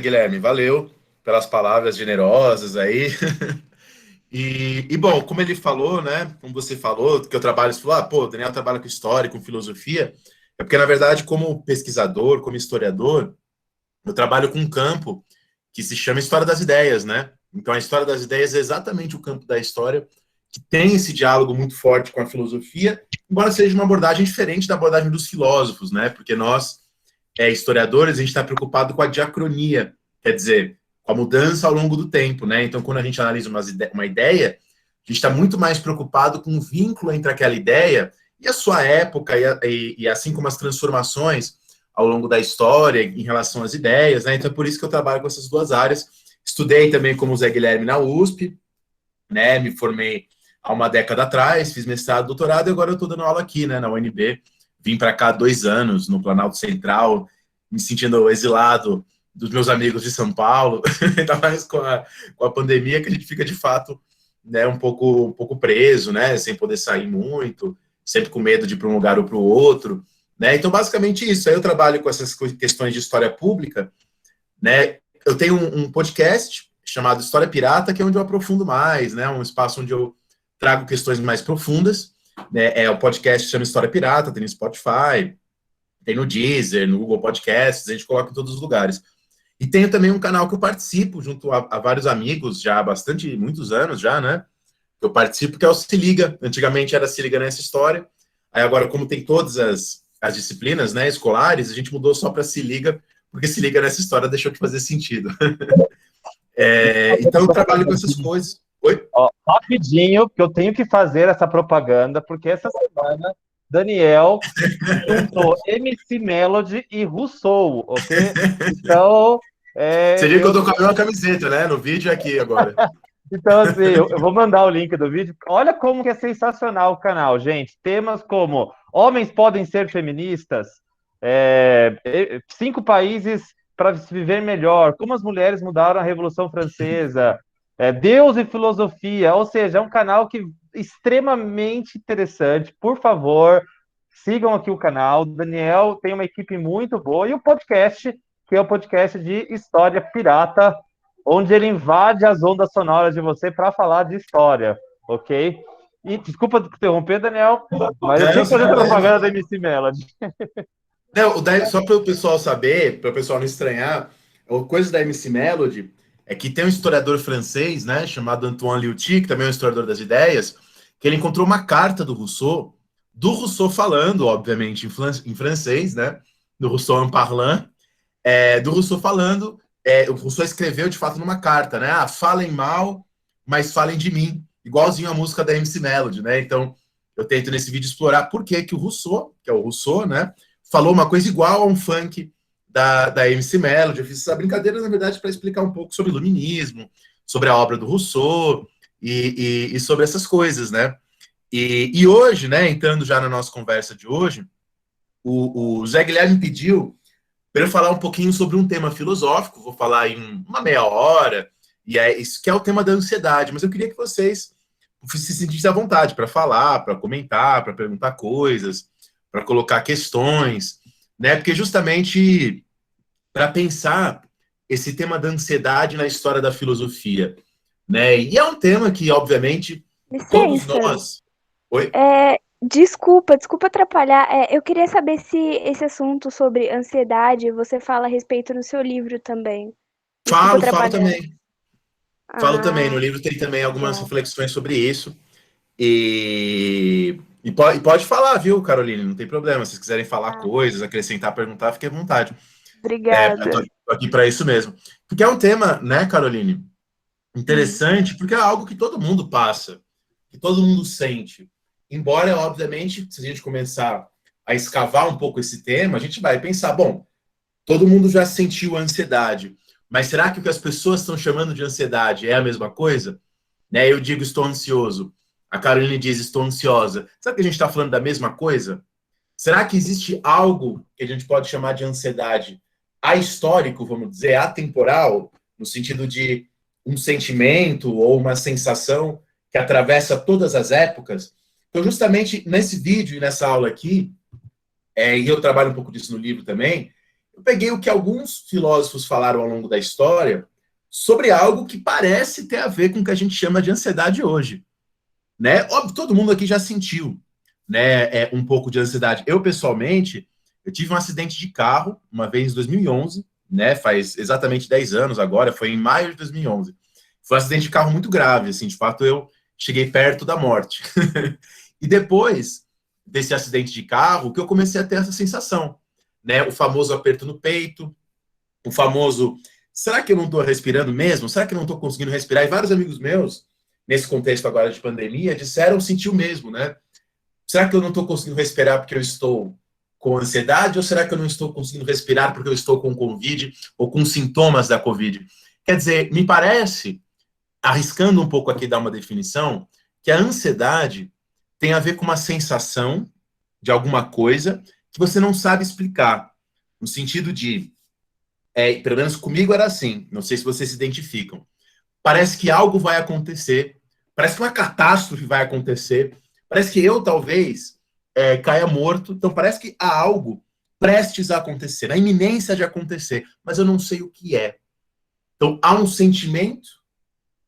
Guilherme, valeu pelas palavras generosas aí. Bom, como ele falou, né? Como você falou, que eu trabalho, você falou, pô, o Daniel trabalha com história, com filosofia. É porque, na verdade, como pesquisador, como historiador, eu trabalho com um campo que se chama História das Ideias, né? Então, a História das Ideias é exatamente o campo da história que tem esse diálogo muito forte com a filosofia, embora seja uma abordagem diferente da abordagem dos filósofos, né? Porque nós, historiadores, a gente está preocupado com a diacronia, quer dizer, com a mudança ao longo do tempo, né? Então, quando a gente analisa uma ideia, a gente está muito mais preocupado com o vínculo entre aquela ideia e a sua época, e assim como as transformações ao longo da história em relação às ideias, né? Então, é por isso que eu trabalho com essas duas áreas. Estudei também como Zé Guilherme na USP, né? Me formei há uma década atrás, fiz mestrado, doutorado, e agora eu estou dando aula aqui, né, na UNB. Vim para cá há 2 anos, no Planalto Central, me sentindo exilado dos meus amigos de São Paulo, ainda mais com a pandemia, que a gente fica, de fato, né, um pouco preso, né, sem poder sair muito, sempre com medo de ir para um lugar ou para o outro, né. Então, basicamente isso. Aí eu trabalho com essas questões de história pública, né. Eu tenho um podcast chamado História Pirata, que é onde eu aprofundo mais, né, um espaço onde eu trago questões mais profundas, né. O podcast que chama História Pirata, tem no Spotify, tem no Deezer, no Google Podcasts, a gente coloca em todos os lugares. E tenho também um canal que eu participo junto a vários amigos, já há muitos anos já, né? Eu participo, que é o Se Liga. Antigamente era Se Liga Nessa História. Aí agora, como tem todas as disciplinas, né, escolares, a gente mudou só para Se Liga, porque Se Liga Nessa História deixou de fazer sentido. Então eu trabalho com essas coisas. Oi? Ó, rapidinho, que eu tenho que fazer essa propaganda, porque essa semana Daniel juntou MC Melody e Rousseau, ok? Então, Você viu que eu tô com a mesma camiseta, né? No vídeo aqui agora. então assim, eu vou mandar o link do vídeo. Olha como que é sensacional o canal, gente. Temas como homens podem ser feministas, 5 países para se viver melhor, como as mulheres mudaram a Revolução Francesa, Deus e filosofia, ou seja, é um canal que extremamente interessante. Por favor, sigam aqui o canal. O Daniel tem uma equipe muito boa e o podcast, que é o podcast de História Pirata, onde ele invade as ondas sonoras de você para falar de história, ok? E desculpa interromper, Daniel, mas eu tinha que fazer propaganda da MC Melody. Não, só para o pessoal saber, para o pessoal não estranhar, a coisa da MC Melody é que tem um historiador francês, né, chamado Antoine Leuty, que também é um historiador das ideias, que ele encontrou uma carta do Rousseau falando, obviamente, em francês, né, do Rousseau en parlant, do Rousseau falando, o Rousseau escreveu, de fato, numa carta, né, falem mal, mas falem de mim, igualzinho a música da MC Melody, né, então eu tento nesse vídeo explorar por que o Rousseau, que é o Rousseau, né, falou uma coisa igual a um funk da MC Melody. Eu fiz essa brincadeira, na verdade, para explicar um pouco sobre o iluminismo, sobre a obra do Rousseau e sobre essas coisas, né? E hoje, né, entrando já na nossa conversa de hoje, o Zé Guilherme pediu para eu falar um pouquinho sobre um tema filosófico, vou falar em uma meia hora, e isso que é o tema da ansiedade, mas eu queria que vocês se sentissem à vontade para falar, para comentar, para perguntar coisas, para colocar questões, né? Porque justamente para pensar esse tema da ansiedade na história da filosofia, né? E é um tema que, obviamente, todos Licença. nós. Oi? Desculpa atrapalhar. Eu queria saber se esse assunto sobre ansiedade você fala a respeito no seu livro também. Desculpa Falo atrapalhar. também. Falo também. No Ah, livro tem também algumas legal. reflexões sobre isso. E pode falar, viu, Caroline? Não tem problema. Se vocês quiserem falar coisas, acrescentar, perguntar, fique à vontade. Eu Obrigada. tô aqui para isso mesmo. Porque é um tema, né, Caroline, interessante, porque é algo que todo mundo passa, que todo mundo sente. Embora, obviamente, se a gente começar a escavar um pouco esse tema, a gente vai pensar, bom, todo mundo já sentiu ansiedade, mas será que o que as pessoas estão chamando de ansiedade é a mesma coisa? Né? Eu digo estou ansioso, a Caroline diz estou ansiosa. Será que a gente está falando da mesma coisa? Será que existe algo que a gente pode chamar de ansiedade ahistórico, vamos dizer, atemporal, no sentido de um sentimento ou uma sensação que atravessa todas as épocas? Então, justamente nesse vídeo e nessa aula aqui, e eu trabalho um pouco disso no livro também, eu peguei o que alguns filósofos falaram ao longo da história sobre algo que parece ter a ver com o que a gente chama de ansiedade hoje, né? Óbvio, todo mundo aqui já sentiu, né, um pouco de ansiedade. Eu, pessoalmente, eu tive um acidente de carro uma vez em 2011, né? Faz exatamente 10 anos agora, foi em maio de 2011. Foi um acidente de carro muito grave, assim, de fato eu cheguei perto da morte. E depois desse acidente de carro, que eu comecei a ter essa sensação, né? O famoso aperto no peito, o famoso, será que eu não estou respirando mesmo? Será que eu não estou conseguindo respirar? E vários amigos meus, nesse contexto agora de pandemia, disseram sentir o mesmo, né? Será que eu não estou conseguindo respirar porque eu estou com ansiedade? Ou será que eu não estou conseguindo respirar porque eu estou com Covid ou com sintomas da Covid? Quer dizer, me parece, arriscando um pouco aqui dar uma definição, que a ansiedade tem a ver com uma sensação de alguma coisa que você não sabe explicar. No sentido de, pelo menos comigo era assim, não sei se vocês se identificam. Parece que algo vai acontecer, parece que uma catástrofe vai acontecer, parece que eu talvez caia morto, então parece que há algo prestes a acontecer, na iminência de acontecer, mas eu não sei o que é. Então há um sentimento,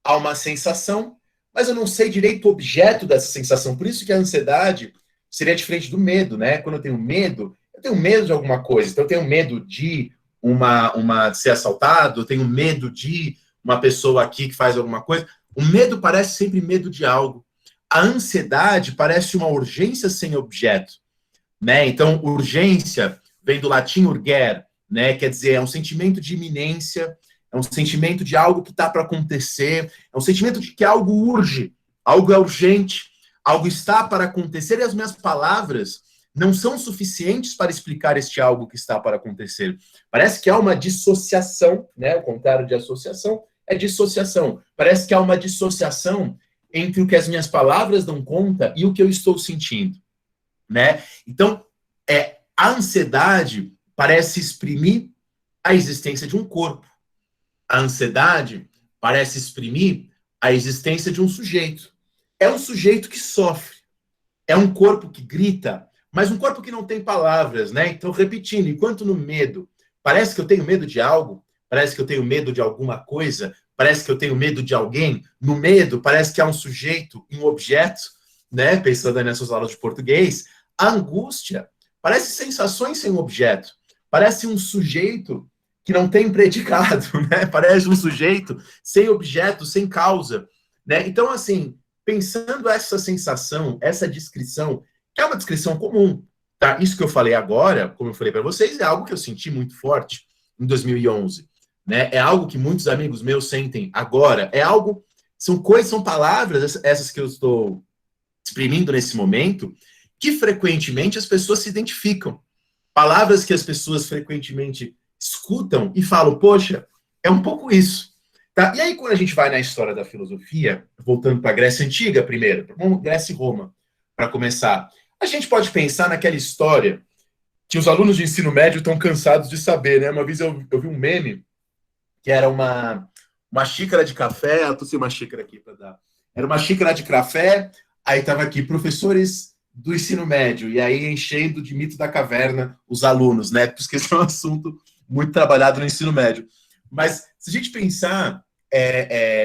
há uma sensação, mas eu não sei direito o objeto dessa sensação. Por isso que a ansiedade seria diferente do medo, né? Quando eu tenho medo de alguma coisa. Então eu tenho medo de ser assaltado, eu tenho medo de uma pessoa aqui que faz alguma coisa. O medo parece sempre medo de algo. A ansiedade parece uma urgência sem objeto, né? Então, urgência vem do latim urgere, né? Quer dizer, é um sentimento de iminência, é um sentimento de algo que está para acontecer, é um sentimento de que algo urge, algo é urgente, algo está para acontecer, e as minhas palavras não são suficientes para explicar este algo que está para acontecer. Parece que há uma dissociação, né? O contrário de associação é dissociação. Parece que há uma dissociação entre o que as minhas palavras dão conta e o que eu estou sentindo, né? Então, a ansiedade parece exprimir a existência de um corpo. A ansiedade parece exprimir a existência de um sujeito. É um sujeito que sofre. É um corpo que grita, mas um corpo que não tem palavras, né? Então, repetindo, enquanto no medo, parece que eu tenho medo de algo, parece que eu tenho medo de alguma coisa, parece que eu tenho medo de alguém, no medo parece que há um sujeito e um objeto, né? Pensando nessas aulas de português, a angústia parece sensações sem objeto, parece um sujeito que não tem predicado, né? Parece um sujeito sem objeto, sem causa, né? Então, assim, pensando essa sensação, essa descrição, que é uma descrição comum, tá? Isso que eu falei agora, como eu falei para vocês, é algo que eu senti muito forte em 2011, né? É algo que muitos amigos meus sentem agora, é algo, são coisas, são palavras, essas que eu estou exprimindo nesse momento, que frequentemente as pessoas se identificam. Palavras que as pessoas frequentemente escutam e falam, poxa, é um pouco isso. Tá? E aí, quando a gente vai na história da filosofia, voltando para a Grécia Antiga primeiro, Grécia e Roma, para começar, a gente pode pensar naquela história que os alunos de ensino médio estão cansados de saber, né? Uma vez eu vi um meme que era uma xícara de café, eu trouxe uma xícara aqui para dar. Era uma xícara de café, aí estava aqui, professores do ensino médio, e aí enchendo de mito da caverna os alunos, né? Porque esse é um assunto muito trabalhado no ensino médio. Mas se a gente pensar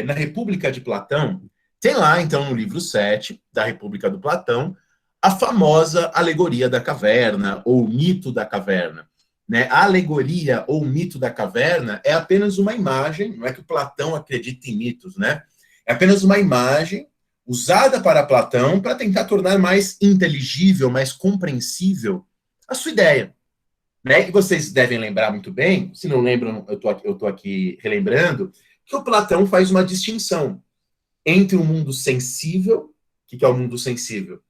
na República de Platão, tem lá, então, no livro 7 da República do Platão, a famosa alegoria da caverna, ou mito da caverna. Né? A alegoria ou mito da caverna é apenas uma imagem, não é que o Platão acredita em mitos, né? É apenas uma imagem usada para Platão para tentar tornar mais inteligível, mais compreensível a sua ideia. Né? E vocês devem lembrar muito bem, se não lembram, eu estou aqui relembrando, que o Platão faz uma distinção entre o mundo sensível. O que é o mundo sensível?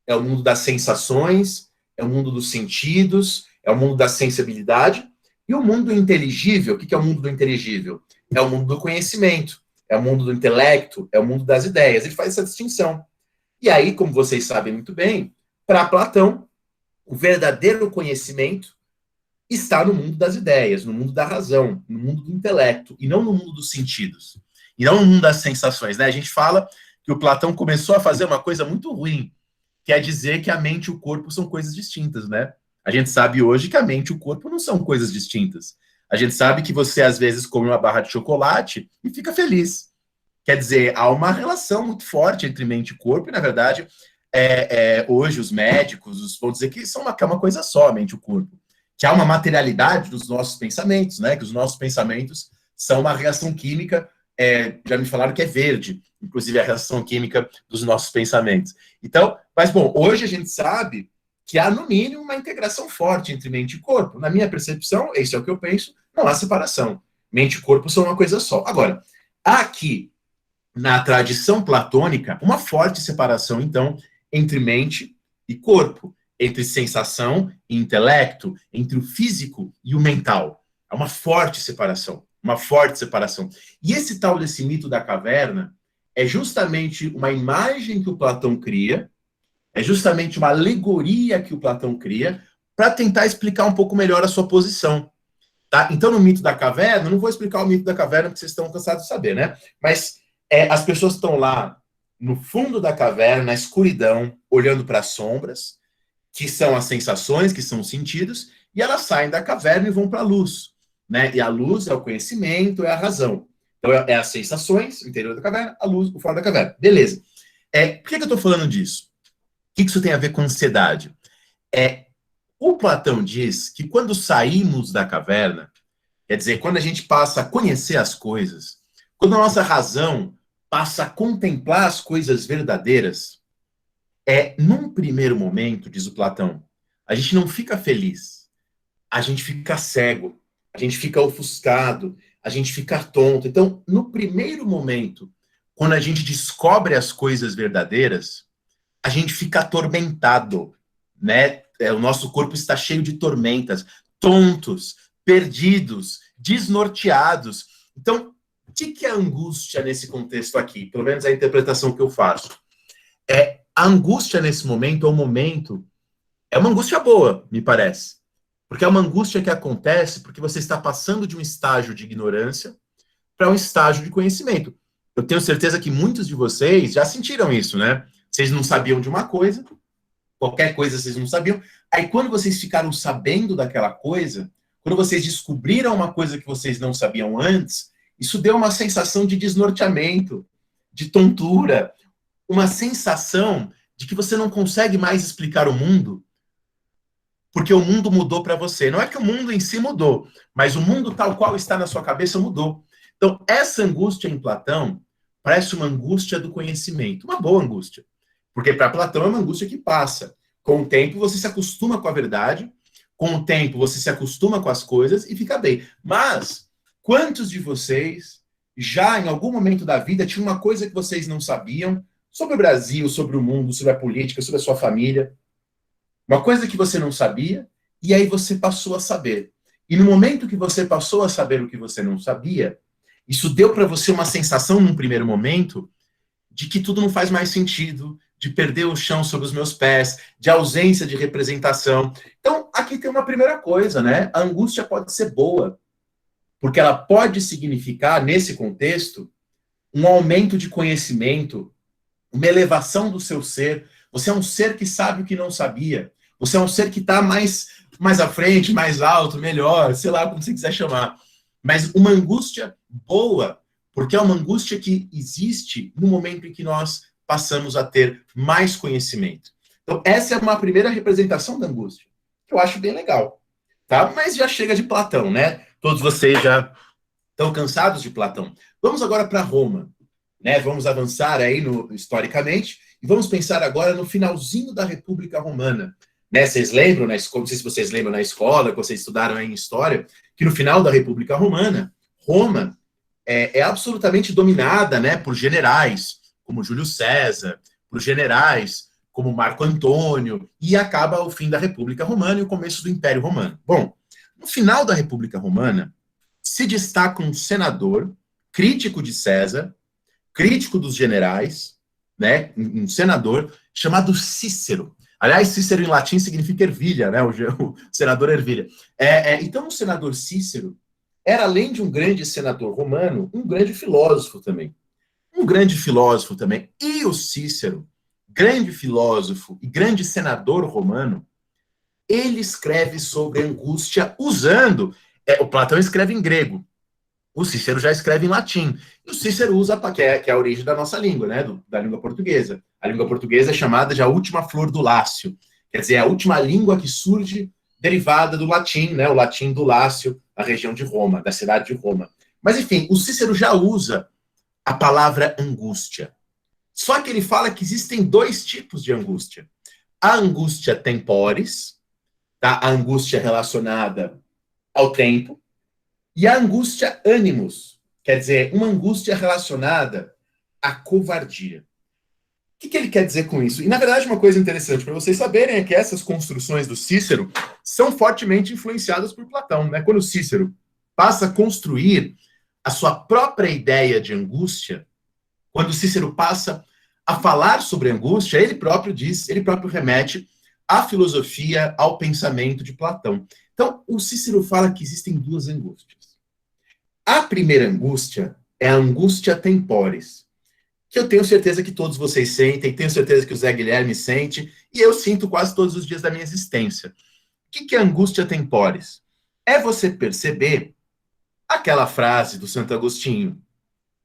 É o mundo das sensações, é o mundo dos sentidos, é o mundo da sensibilidade, e o mundo inteligível. O que é o mundo do inteligível? É o mundo do conhecimento, é o mundo do intelecto, é o mundo das ideias. Ele faz essa distinção. E aí, como vocês sabem muito bem, para Platão, o verdadeiro conhecimento está no mundo das ideias, no mundo da razão, no mundo do intelecto, e não no mundo dos sentidos, e não no mundo das sensações. Né? A gente fala que o Platão começou a fazer uma coisa muito ruim, que é dizer que a mente e o corpo são coisas distintas, né? A gente sabe hoje que a mente e o corpo não são coisas distintas. A gente sabe que você, às vezes, come uma barra de chocolate e fica feliz. Quer dizer, há uma relação muito forte entre mente e corpo, e, na verdade, hoje os médicos vão dizer que que é uma coisa só, a mente e o corpo. Que há uma materialidade dos nossos pensamentos, né? Que os nossos pensamentos são uma reação química, já me falaram que é verde, inclusive a reação química dos nossos pensamentos. Então, mas bom, hoje a gente sabe que há, no mínimo, uma integração forte entre mente e corpo. Na minha percepção, esse é o que eu penso, não há separação. Mente e corpo são uma coisa só. Agora, há aqui, na tradição platônica, uma forte separação, então, entre mente e corpo, entre sensação e intelecto, entre o físico e o mental. Há uma forte separação, uma forte separação. E esse tal desse mito da caverna é justamente uma imagem que o Platão cria, é justamente uma alegoria que o Platão cria para tentar explicar um pouco melhor a sua posição. Tá? Então, no mito da caverna, não vou explicar o mito da caverna, porque vocês estão cansados de saber, né? Mas as pessoas estão lá no fundo da caverna, na escuridão, olhando para as sombras, que são as sensações, que são os sentidos, e elas saem da caverna e vão para a luz. Né? E a luz é o conhecimento, é a razão. Então, é as sensações, o interior da caverna, a luz, o fora da caverna. Beleza. Por que eu estou falando disso? O que isso tem a ver com ansiedade? O Platão diz que quando saímos da caverna, quer dizer, quando a gente passa a conhecer as coisas, quando a nossa razão passa a contemplar as coisas verdadeiras, num primeiro momento, diz o Platão, a gente não fica feliz, a gente fica cego, a gente fica ofuscado, a gente fica tonto. Então, no primeiro momento, quando a gente descobre as coisas verdadeiras, a gente fica atormentado, né? O nosso corpo está cheio de tormentas, tontos, perdidos, desnorteados. Então, o que é angústia nesse contexto aqui? Pelo menos a interpretação que eu faço. A angústia nesse momento é uma angústia boa, me parece. Porque é uma angústia que acontece porque você está passando de um estágio de ignorância para um estágio de conhecimento. Eu tenho certeza que muitos de vocês já sentiram isso, né? Vocês não sabiam de uma coisa, qualquer coisa vocês não sabiam. Aí quando vocês ficaram sabendo daquela coisa, quando vocês descobriram uma coisa que vocês não sabiam antes, isso deu uma sensação de desnorteamento, de tontura, uma sensação de que você não consegue mais explicar o mundo, porque o mundo mudou para você. Não é que o mundo em si mudou, mas o mundo tal qual está na sua cabeça mudou. Então, essa angústia em Platão parece uma angústia do conhecimento, uma boa angústia. Porque para Platão é uma angústia que passa. Com o tempo você se acostuma com a verdade, com o tempo você se acostuma com as coisas e fica bem. Mas quantos de vocês já em algum momento da vida tinha uma coisa que vocês não sabiam sobre o Brasil, sobre o mundo, sobre a política, sobre a sua família? Uma coisa que você não sabia e aí você passou a saber. E no momento que você passou a saber o que você não sabia, isso deu para você uma sensação num primeiro momento de que tudo não faz mais sentido, de perder o chão sob os meus pés, de ausência de representação. Então, aqui tem uma primeira coisa, né? A angústia pode ser boa, porque ela pode significar, nesse contexto, um aumento de conhecimento, uma elevação do seu ser. Você é um ser que sabe o que não sabia. Você é um ser que está mais à frente, mais alto, melhor, sei lá como você quiser chamar. Mas uma angústia boa, porque é uma angústia que existe no momento em que nós passamos a ter mais conhecimento. Então, essa é uma primeira representação da angústia, que eu acho bem legal. Tá? Mas já chega de Platão, né? Todos vocês já estão cansados de Platão. Vamos agora para Roma. Né? Vamos avançar aí historicamente e vamos pensar agora no finalzinho da República Romana. Né? Vocês lembram, na escola, não sei se vocês lembram na escola, que vocês estudaram aí em história, que no final da República Romana, Roma é absolutamente dominada, né, por generais, como Júlio César, por generais como Marco Antônio, e acaba o fim da República Romana e o começo do Império Romano. Bom, no final da República Romana, se destaca um senador crítico de César, crítico dos generais, né, um senador chamado Cícero. Aliás, Cícero em latim significa ervilha, né, o senador ervilha. Então, o senador Cícero era, além de um grande senador romano, um grande filósofo também. E o Cícero, grande filósofo e grande senador romano, ele escreve sobre angústia usando... o Platão escreve em grego, o Cícero já escreve em latim. E o Cícero usa, que é a origem da nossa língua, né, da língua portuguesa. A língua portuguesa é chamada de a última flor do Lácio. Quer dizer, é a última língua que surge derivada do latim, né, o latim do Lácio, a região de Roma, da cidade de Roma. Mas, enfim, o Cícero já usa a palavra angústia. Só que ele fala que existem dois tipos de angústia. A angústia temporis, tá? A angústia relacionada ao tempo, e a angústia animus, quer dizer, uma angústia relacionada à covardia. O que ele quer dizer com isso? E, na verdade, uma coisa interessante para vocês saberem é que essas construções do Cícero são fortemente influenciadas por Platão, né? Quando o Cícero passa a construir a sua própria ideia de angústia, quando o Cícero passa a falar sobre angústia, ele próprio diz, ele próprio remete à filosofia, ao pensamento de Platão. Então, o Cícero fala que existem duas angústias. A primeira angústia é a angústia temporis, que eu tenho certeza que todos vocês sentem, tenho certeza que o Zé Guilherme sente, e eu sinto quase todos os dias da minha existência. O que é angústia temporis? É você perceber aquela frase do Santo Agostinho,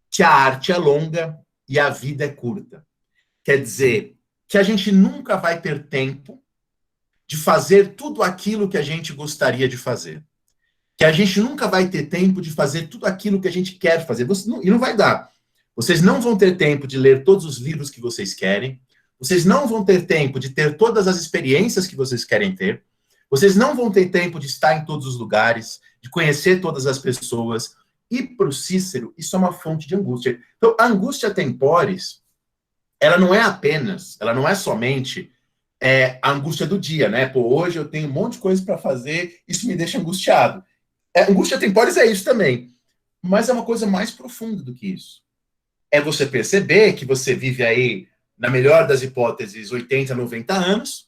que a arte é longa e a vida é curta. Quer dizer, que a gente nunca vai ter tempo de fazer tudo aquilo que a gente gostaria de fazer. Que a gente nunca vai ter tempo de fazer tudo aquilo que a gente quer fazer. E não vai dar. Vocês não vão ter tempo de ler todos os livros que vocês querem. Vocês não vão ter tempo de ter todas as experiências que vocês querem ter. Vocês não vão ter tempo de estar em todos os lugares, de conhecer todas as pessoas. E para o Cícero, isso é uma fonte de angústia. Então, a angústia temporis, ela não é somente a angústia do dia, né? Pô, hoje eu tenho um monte de coisa para fazer, isso me deixa angustiado. Angústia temporis é isso também. Mas é uma coisa mais profunda do que isso. É você perceber que você vive aí, na melhor das hipóteses, 80, 90 anos,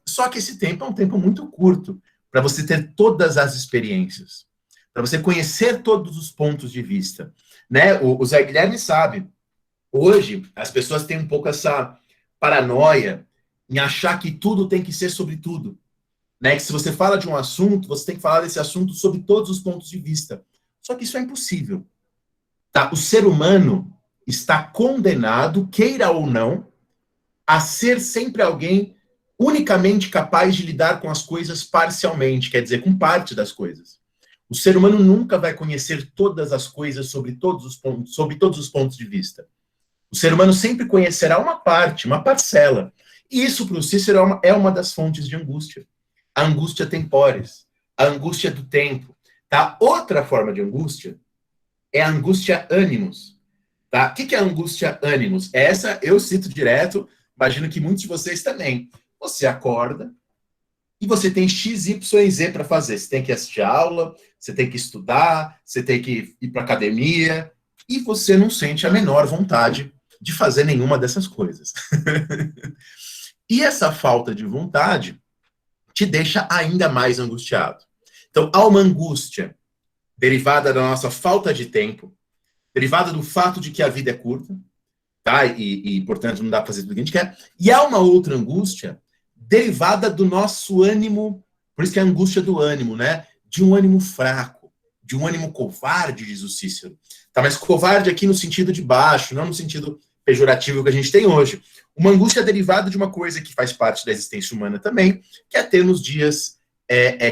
só que esse tempo é um tempo muito curto para você ter todas as experiências, para você conhecer todos os pontos de vista. Né? O Zé Guilherme sabe, hoje as pessoas têm um pouco essa paranoia em achar que tudo tem que ser sobre tudo. Né? Que se você fala de um assunto, você tem que falar desse assunto sobre todos os pontos de vista. Só que isso é impossível. Tá? O ser humano está condenado, queira ou não, a ser sempre alguém unicamente capaz de lidar com as coisas parcialmente, quer dizer, com parte das coisas. O ser humano nunca vai conhecer todas as coisas sobre todos os pontos de vista. O ser humano sempre conhecerá uma parte, uma parcela. E isso, para o Cícero, é uma das fontes de angústia. A angústia temporis, a angústia do tempo. Tá? Outra forma de angústia é a angústia animus. Tá? O que é a angústia animus? Essa eu cito direto, imagino que muitos de vocês também. Você acorda e você tem X, Y e Z para fazer. Você tem que assistir aula, você tem que estudar, você tem que ir para academia, e você não sente a menor vontade de fazer nenhuma dessas coisas. E essa falta de vontade te deixa ainda mais angustiado. Então, há uma angústia derivada da nossa falta de tempo, derivada do fato de que a vida é curta, tá? E portanto, não dá para fazer tudo o que a gente quer. E há uma outra angústia derivada do nosso ânimo, por isso que é a angústia do ânimo, né? De um ânimo fraco, de um ânimo covarde, diz o Cícero. Tá? Mas covarde aqui no sentido de baixo, não no sentido pejorativo que a gente tem hoje. Uma angústia derivada de uma coisa que faz parte da existência humana também, que é ter nos dias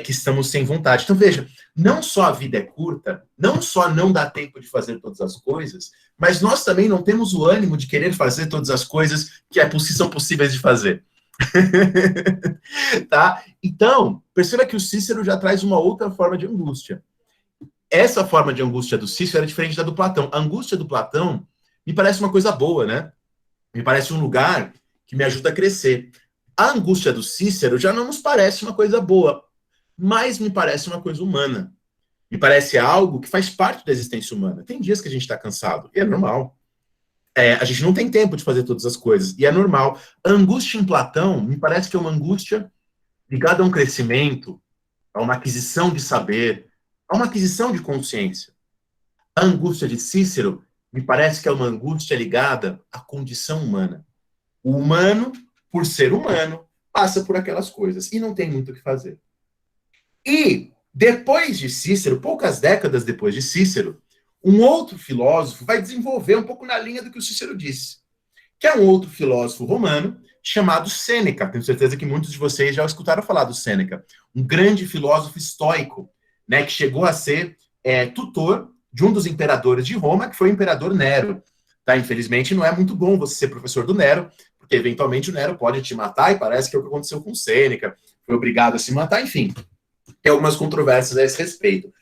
que estamos sem vontade. Então, veja, não só a vida é curta, não só não dá tempo de fazer todas as coisas, mas nós também não temos o ânimo de querer fazer todas as coisas que são possíveis de fazer. Tá? Então, perceba que o Cícero já traz uma outra forma de angústia. Essa forma de angústia do Cícero era diferente da do Platão. A angústia do Platão me parece uma coisa boa, né? Me parece um lugar que me ajuda a crescer. A angústia do Cícero já não nos parece uma coisa boa, mas me parece uma coisa humana. Me parece algo que faz parte da existência humana. Tem dias que a gente está cansado, e é normal. A gente não tem tempo de fazer todas as coisas, e é normal. A angústia em Platão me parece que é uma angústia ligada a um crescimento, a uma aquisição de saber, a uma aquisição de consciência. A angústia de Cícero me parece que é uma angústia ligada à condição humana. O humano, por ser humano, passa por aquelas coisas e não tem muito o que fazer. E depois de Cícero, poucas décadas depois de Cícero, um outro filósofo vai desenvolver um pouco na linha do que o Cícero disse, que é um outro filósofo romano chamado Sêneca. Tenho certeza que muitos de vocês já escutaram falar do Sêneca, um grande filósofo estoico, né, que chegou a ser tutor de um dos imperadores de Roma, que foi o imperador Nero. Tá? Infelizmente, não é muito bom você ser professor do Nero, porque eventualmente o Nero pode te matar, e parece que é o que aconteceu com o Sêneca, foi obrigado a se matar, enfim. Tem algumas controvérsias a esse respeito.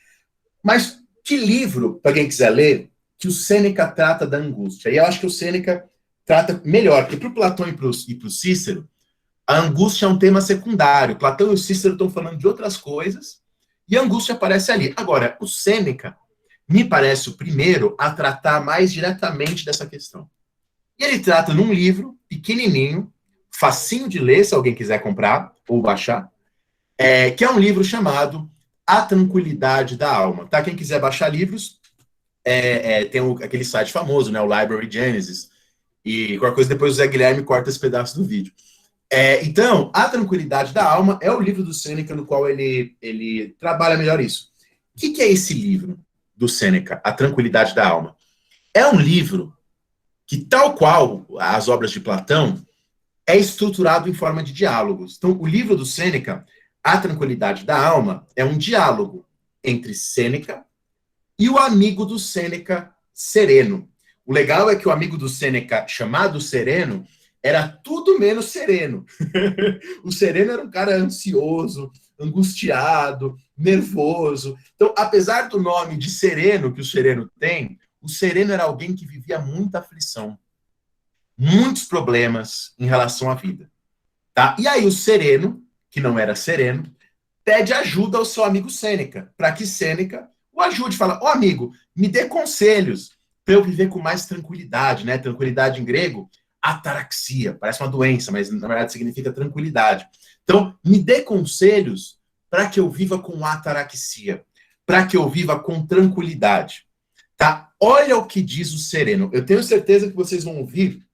Mas que livro, para quem quiser ler, que o Sêneca trata da angústia? E eu acho que o Sêneca trata melhor, porque para o Platão e para o Cícero, a angústia é um tema secundário. Platão e o Cícero estão falando de outras coisas, e a angústia aparece ali. Agora, o Sêneca me parece o primeiro a tratar mais diretamente dessa questão. E ele trata num livro pequenininho, facinho de ler, se alguém quiser comprar ou baixar, que é um livro chamado A Tranquilidade da Alma. Tá? Quem quiser baixar livros, tem aquele site famoso, né, o Library Genesis, e qualquer coisa depois o Zé Guilherme corta esse pedaço do vídeo. Então, A Tranquilidade da Alma é o livro do Sêneca no qual ele trabalha melhor isso. O que é esse livro do Sêneca, A Tranquilidade da Alma? É um livro que, tal qual as obras de Platão, é estruturado em forma de diálogos. Então, o livro do Sêneca, A Tranquilidade da Alma, é um diálogo entre Sêneca e o amigo do Sêneca, Sereno. O legal é que o amigo do Sêneca, chamado Sereno, era tudo menos sereno. O Sereno era um cara ansioso, angustiado, nervoso. Então, apesar do nome de Sereno que o Sereno tem, o Sereno era alguém que vivia muita aflição, muitos problemas em relação à vida. Tá? E aí o Sereno, que não era sereno, pede ajuda ao seu amigo Sêneca, para que Sêneca o ajude. Fala, amigo, me dê conselhos para eu viver com mais tranquilidade, né? Tranquilidade em grego, ataraxia, parece uma doença, mas na verdade significa tranquilidade. Então, me dê conselhos para que eu viva com ataraxia, para que eu viva com tranquilidade. Tá? Olha o que diz o Sereno. Eu tenho certeza que vocês vão ouvir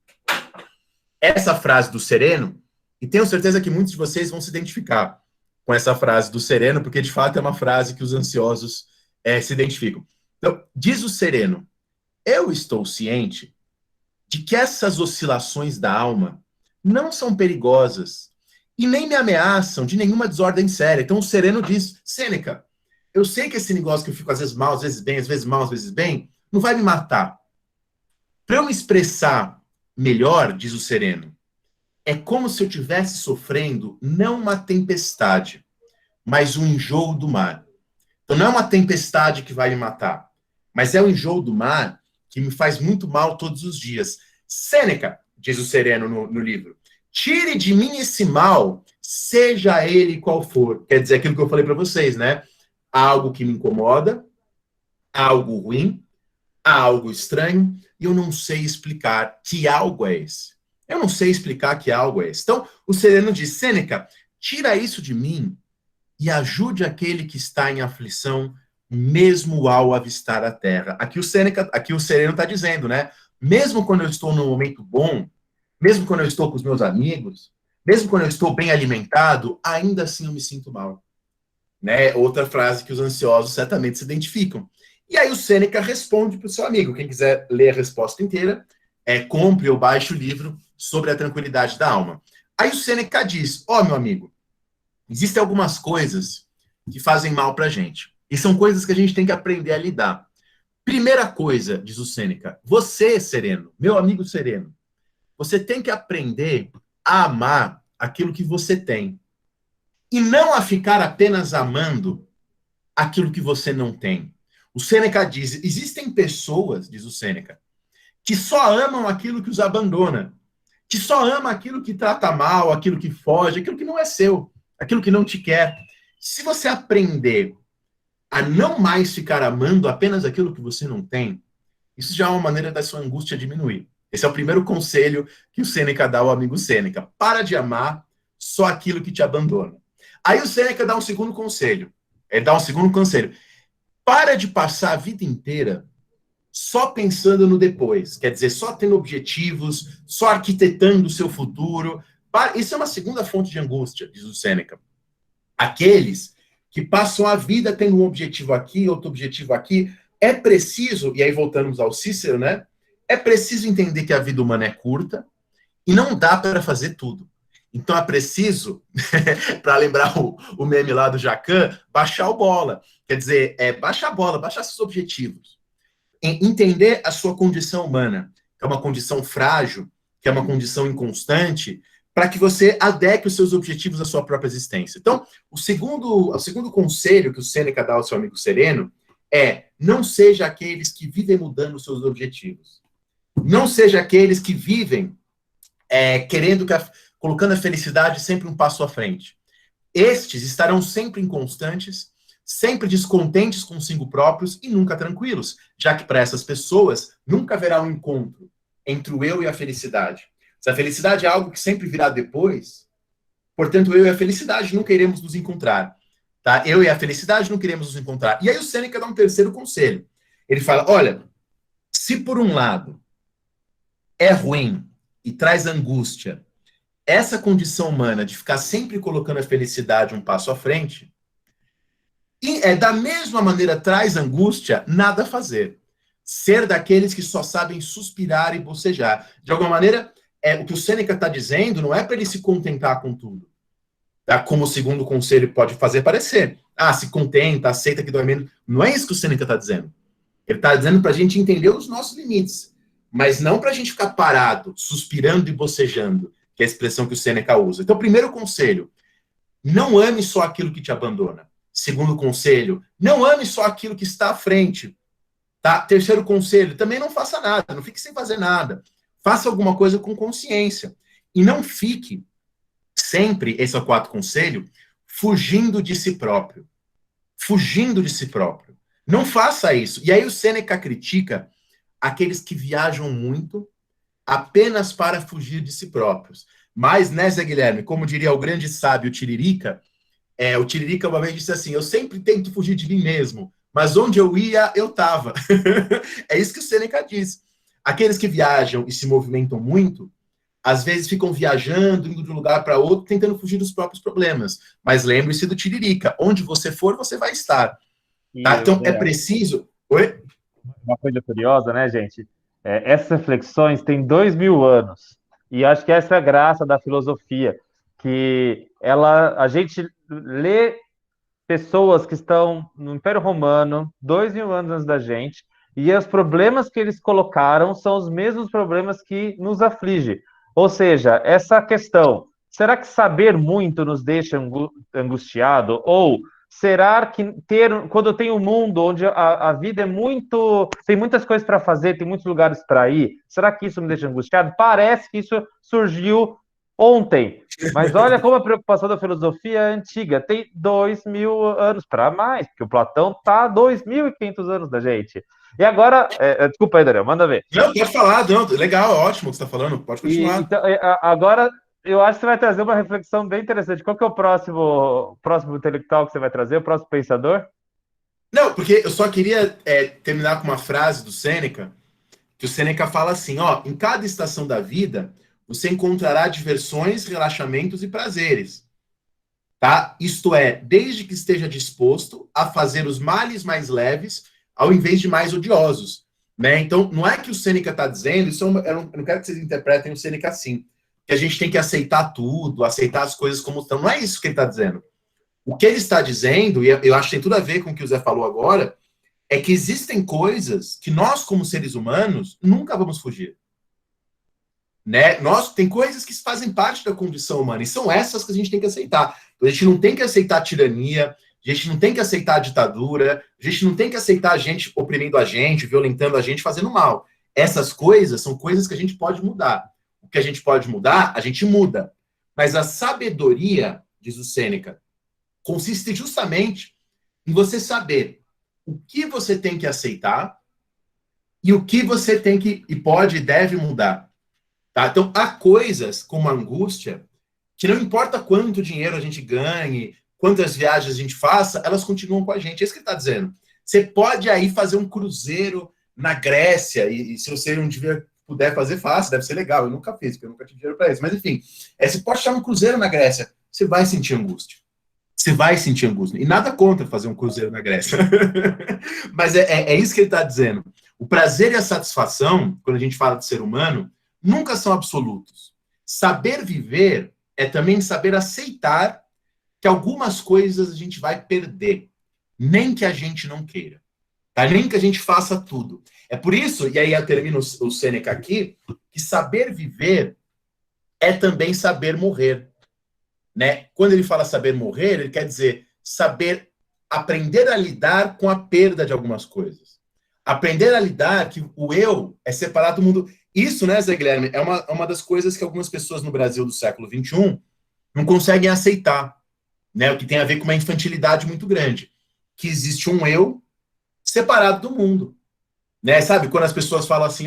essa frase do Sereno, e tenho certeza que muitos de vocês vão se identificar com essa frase do Sereno, porque de fato é uma frase que os ansiosos se identificam. Então, diz o Sereno, eu estou ciente de que essas oscilações da alma não são perigosas e nem me ameaçam de nenhuma desordem séria. Então o Sereno diz, Sêneca, eu sei que esse negócio que eu fico às vezes mal, às vezes bem, às vezes mal, às vezes bem, não vai me matar. Para eu me expressar melhor, diz o Sereno, é como se eu estivesse sofrendo não uma tempestade, mas um enjoo do mar. Então não é uma tempestade que vai me matar, mas é o enjoo do mar que me faz muito mal todos os dias. Sêneca, diz o Sereno no livro, tire de mim esse mal, seja ele qual for. Quer dizer, aquilo que eu falei para vocês, né? Há algo que me incomoda, há algo ruim, há algo estranho, e eu não sei explicar que algo é esse. Eu não sei explicar que algo é esse. Então, o Sereno diz, Sêneca, tira isso de mim e ajude aquele que está em aflição, mesmo ao avistar a terra. Aqui o Sereno está dizendo, né? Mesmo quando eu estou num momento bom, mesmo quando eu estou com os meus amigos, mesmo quando eu estou bem alimentado, ainda assim eu me sinto mal. Né? Outra frase que os ansiosos certamente se identificam. E aí o Sêneca responde para o seu amigo. Quem quiser ler a resposta inteira, compre ou baixe o livro sobre a tranquilidade da alma. Aí o Sêneca diz, meu amigo, existem algumas coisas que fazem mal para a gente. E são coisas que a gente tem que aprender a lidar. Primeira coisa, diz o Sêneca, você, Sereno, meu amigo Sereno, você tem que aprender a amar aquilo que você tem. E não a ficar apenas amando aquilo que você não tem. O Sêneca diz, existem pessoas, diz o Sêneca, que só amam aquilo que os abandona, que só ama aquilo que trata mal, aquilo que foge, aquilo que não é seu, aquilo que não te quer. Se você aprender a não mais ficar amando apenas aquilo que você não tem, isso já é uma maneira da sua angústia diminuir. Esse é o primeiro conselho que o Sêneca dá ao amigo Sêneca. Para de amar só aquilo que te abandona. Aí o Sêneca dá um segundo conselho. Ele dá um segundo conselho. Para de passar a vida inteira só pensando no depois. Quer dizer, só tendo objetivos, só arquitetando o seu futuro. Isso é uma segunda fonte de angústia, diz o Sêneca. Aqueles que passam a vida tendo um objetivo aqui, outro objetivo aqui, é preciso, e aí voltamos ao Cícero, né? É preciso entender que a vida humana é curta e não dá para fazer tudo. Então é preciso, para lembrar o meme lá do Jacan, baixar o bola. Quer dizer, baixar a bola, baixar seus objetivos. Entender a sua condição humana, que é uma condição frágil, que é uma condição inconstante, para que você adeque os seus objetivos à sua própria existência. Então, o segundo conselho que o Sêneca dá ao seu amigo Sereno é: não seja aqueles que vivem mudando os seus objetivos. Não seja aqueles que vivem colocando a felicidade sempre um passo à frente. Estes estarão sempre inconstantes, sempre descontentes consigo próprios e nunca tranquilos, já que para essas pessoas nunca haverá um encontro entre o eu e a felicidade. Se a felicidade é algo que sempre virá depois, portanto, eu e a felicidade nunca iremos nos encontrar. Tá? Eu e a felicidade não queremos nos encontrar. E aí o Sêneca dá um terceiro conselho. Ele fala, olha, se por um lado é ruim e traz angústia essa condição humana de ficar sempre colocando a felicidade um passo à frente, e da mesma maneira traz angústia nada fazer. Ser daqueles que só sabem suspirar e bocejar. De alguma maneira, o que o Sêneca está dizendo não é para ele se contentar com tudo. Tá? Como o segundo conselho pode fazer parecer. Se contenta, aceita que dói menos. Não é isso que o Sêneca está dizendo. Ele está dizendo para a gente entender os nossos limites, mas não para a gente ficar parado, suspirando e bocejando, que é a expressão que o Sêneca usa. Então, primeiro conselho, não ame só aquilo que te abandona. Segundo conselho, não ame só aquilo que está à frente. Tá? Terceiro conselho, também não faça nada, não fique sem fazer nada. Faça alguma coisa com consciência. E não fique sempre, esse é o quarto conselho, fugindo de si próprio. Fugindo de si próprio. Não faça isso. E aí o Sêneca critica aqueles que viajam muito apenas para fugir de si próprios. Mas, né, Zé Guilherme, como diria o grande sábio Tiririca, o Tiririca uma vez disse assim, eu sempre tento fugir de mim mesmo, mas onde eu ia, eu estava. É isso que o Sêneca diz. Aqueles que viajam e se movimentam muito, às vezes ficam viajando, indo de um lugar para outro, tentando fugir dos próprios problemas. Mas lembre-se do Tiririca, onde você for, você vai estar. Tá? Então, é preciso... Oi? Uma coisa curiosa, né, gente? Essas reflexões têm 2000 anos. E acho que essa é a graça da filosofia, que a gente lê pessoas que estão no Império Romano, 2000 anos antes da gente, e os problemas que eles colocaram são os mesmos problemas que nos afligem. Ou seja, essa questão, será que saber muito nos deixa angustiado? Ou será que quando tem um mundo onde a vida tem muitas coisas para fazer, tem muitos lugares para ir, será que isso me deixa angustiado? Parece que isso surgiu ontem, mas olha como a preocupação da filosofia é antiga, tem 2000 anos para mais, porque o Platão está a 2.500 anos da gente. E agora, desculpa aí, Daniel, manda ver. Não, pode falar, não, legal, ótimo o que você está falando, pode continuar. Então, agora, eu acho que você vai trazer uma reflexão bem interessante. Qual que é o próximo intelectual que você vai trazer, o próximo pensador? Não, porque eu só queria terminar com uma frase do Sêneca, que o Sêneca fala assim, em cada estação da vida, você encontrará diversões, relaxamentos e prazeres. Tá? Isto é, desde que esteja disposto a fazer os males mais leves, ao invés de mais odiosos. Né? Então, não é que o Sêneca está dizendo, eu não quero que vocês interpretem o Sêneca assim, que a gente tem que aceitar tudo, aceitar as coisas como estão. Não é isso que ele está dizendo. O que ele está dizendo, e eu acho que tem tudo a ver com o que o Zé falou agora, é que existem coisas que nós, como seres humanos, nunca vamos fugir. Né? Tem coisas que fazem parte da condição humana, e são essas que a gente tem que aceitar. A gente não tem que aceitar a tirania, a gente não tem que aceitar a ditadura, a gente não tem que aceitar a gente oprimindo a gente, violentando a gente, fazendo mal. Essas coisas são coisas que a gente pode mudar. O que a gente pode mudar, a gente muda. Mas a sabedoria, diz o Sêneca, consiste justamente em você saber o que você tem que aceitar e o que você tem que, e pode e deve mudar. Tá? Então, há coisas como a angústia, que não importa quanto dinheiro a gente ganhe, quantas viagens a gente faça, elas continuam com a gente. É isso que ele está dizendo. Você pode aí fazer um cruzeiro na Grécia, e se você um dia puder fazer, faça, deve ser legal. Eu nunca fiz, porque eu nunca tive dinheiro para isso. Mas, enfim, você pode achar um cruzeiro na Grécia, você vai sentir angústia. Você vai sentir angústia. E nada contra fazer um cruzeiro na Grécia. Mas é isso que ele está dizendo. O prazer e a satisfação, quando a gente fala de ser humano, nunca são absolutos. Saber viver é também saber aceitar que algumas coisas a gente vai perder, nem que a gente não queira. Tá? Nem que a gente faça tudo. É por isso, e aí eu termino o Sêneca aqui, que saber viver é também saber morrer. Né? Quando ele fala saber morrer, ele quer dizer saber aprender a lidar com a perda de algumas coisas. Aprender a lidar que o eu é separado do mundo. Isso, né, Zé Guilherme, é uma das coisas que algumas pessoas no Brasil do século XXI não conseguem aceitar, né? O que tem a ver com uma infantilidade muito grande. Que existe um eu separado do mundo. Né? Sabe, quando as pessoas falam assim,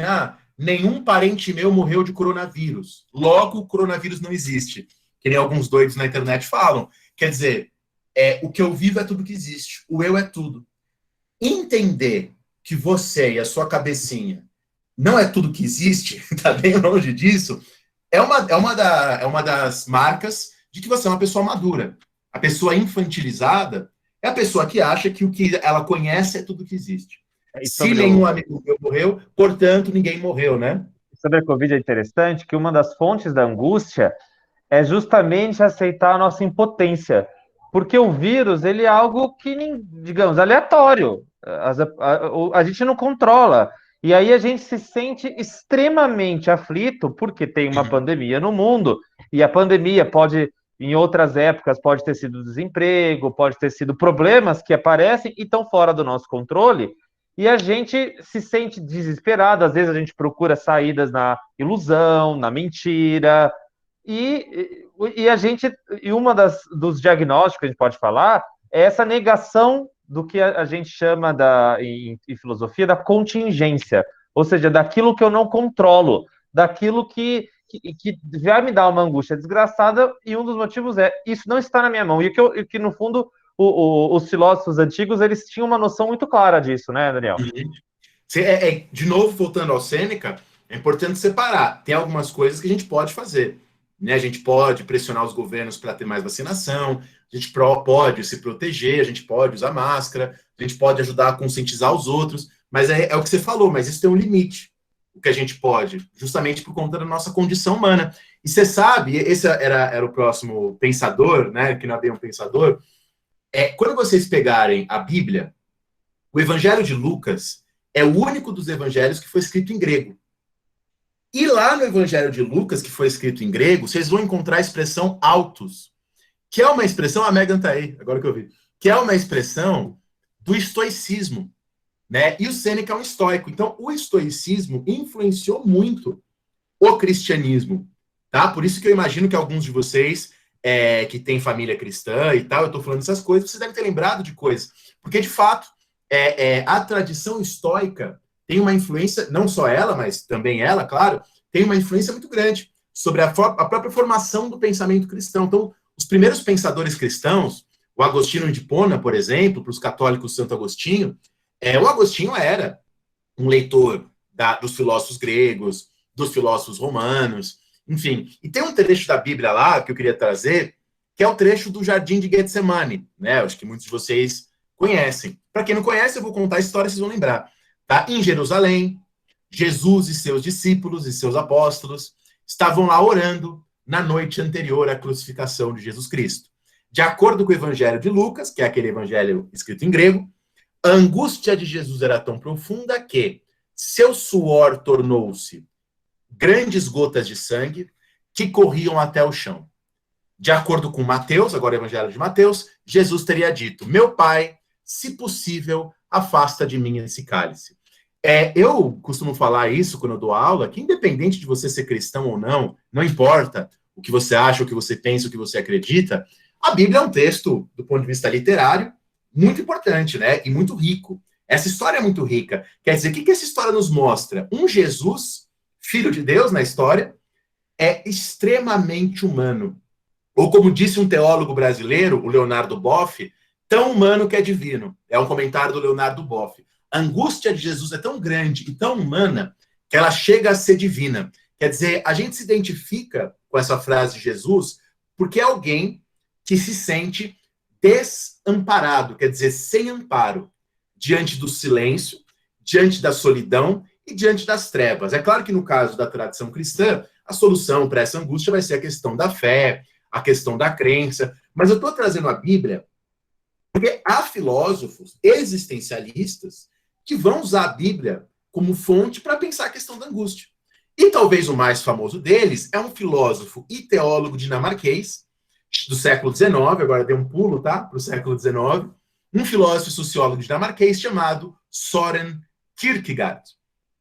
nenhum parente meu morreu de coronavírus. Logo, o coronavírus não existe. Que nem alguns doidos na internet falam. Quer dizer, o que eu vivo é tudo que existe. O eu é tudo. Entender que você e a sua cabecinha não é tudo que existe, tá bem longe disso, é uma das marcas de que você é uma pessoa madura. A pessoa infantilizada é a pessoa que acha que o que ela conhece é tudo que existe. Se nenhum amigo meu morreu, portanto, ninguém morreu, né? Sobre a Covid é interessante que uma das fontes da angústia é justamente aceitar a nossa impotência. Porque o vírus, ele é algo que, digamos, aleatório. A gente não controla. E aí a gente se sente extremamente aflito porque tem uma pandemia no mundo. E a pandemia pode, em outras épocas, pode ter sido desemprego, pode ter sido problemas que aparecem e estão fora do nosso controle. E a gente se sente desesperado. Às vezes a gente procura saídas na ilusão, na mentira. E a gente, e uma dos diagnósticos que a gente pode falar é essa negação do que a gente chama em filosofia da contingência, ou seja, daquilo que eu não controlo, daquilo que vai me dar uma angústia desgraçada, e um dos motivos é isso não está na minha mão, e que no fundo os filósofos antigos eles tinham uma noção muito clara disso, né, Daniel? De novo, voltando ao Sêneca, é importante separar. Tem algumas coisas que a gente pode fazer. Né? A gente pode pressionar os governos para ter mais vacinação, a gente pode se proteger, a gente pode usar máscara, a gente pode ajudar a conscientizar os outros, mas é o que você falou, mas isso tem um limite, o que a gente pode, justamente por conta da nossa condição humana. E você sabe, esse era o próximo pensador, né, que não é bem um pensador, quando vocês pegarem a Bíblia, o Evangelho de Lucas é o único dos evangelhos que foi escrito em grego. E lá no Evangelho de Lucas, que foi escrito em grego, vocês vão encontrar a expressão autos, que é uma expressão, a Megan tá aí, agora que eu vi, que é uma expressão do estoicismo, né? E o Sêneca é um estoico. Então, o estoicismo influenciou muito o cristianismo, tá? Por isso que eu imagino que alguns de vocês que têm família cristã e tal, eu tô falando essas coisas, vocês devem ter lembrado de coisas. Porque, de fato, a tradição estoica tem uma influência, não só ela, mas também ela, claro, tem uma influência muito grande sobre a própria formação do pensamento cristão. Então, os primeiros pensadores cristãos, o Agostinho de Hipona, por exemplo, para os católicos Santo Agostinho, o Agostinho era um leitor dos filósofos gregos, dos filósofos romanos, enfim. E tem um trecho da Bíblia lá que eu queria trazer, que é o trecho do Jardim de Getsemane, né? Acho que muitos de vocês conhecem. Para quem não conhece, eu vou contar a história, vocês vão lembrar. Tá? Em Jerusalém, Jesus e seus discípulos e seus apóstolos estavam lá orando na noite anterior à crucificação de Jesus Cristo. De acordo com o Evangelho de Lucas, que é aquele evangelho escrito em grego, a angústia de Jesus era tão profunda que seu suor tornou-se grandes gotas de sangue que corriam até o chão. De acordo com Mateus, agora o Evangelho de Mateus, Jesus teria dito: meu Pai, se possível, afasta de mim esse cálice. Eu costumo falar isso quando eu dou aula, que independente de você ser cristão ou não, não importa o que você acha, o que você pensa, o que você acredita, a Bíblia é um texto, do ponto de vista literário, muito importante, né? E muito rico. Essa história é muito rica. Quer dizer, o que essa história nos mostra? Um Jesus, filho de Deus na história, é extremamente humano. Ou como disse um teólogo brasileiro, o Leonardo Boff, tão humano que é divino. É um comentário do Leonardo Boff. A angústia de Jesus é tão grande e tão humana que ela chega a ser divina. Quer dizer, a gente se identifica com essa frase de Jesus porque é alguém que se sente desamparado, quer dizer, sem amparo, diante do silêncio, diante da solidão e diante das trevas. É claro que no caso da tradição cristã, a solução para essa angústia vai ser a questão da fé, a questão da crença, mas eu estou trazendo a Bíblia porque há filósofos existencialistas que vão usar a Bíblia como fonte para pensar a questão da angústia. E talvez o mais famoso deles é um filósofo e teólogo dinamarquês do século XIX, agora dei um pulo, tá? Para o século XIX, um filósofo e sociólogo dinamarquês chamado Søren Kierkegaard.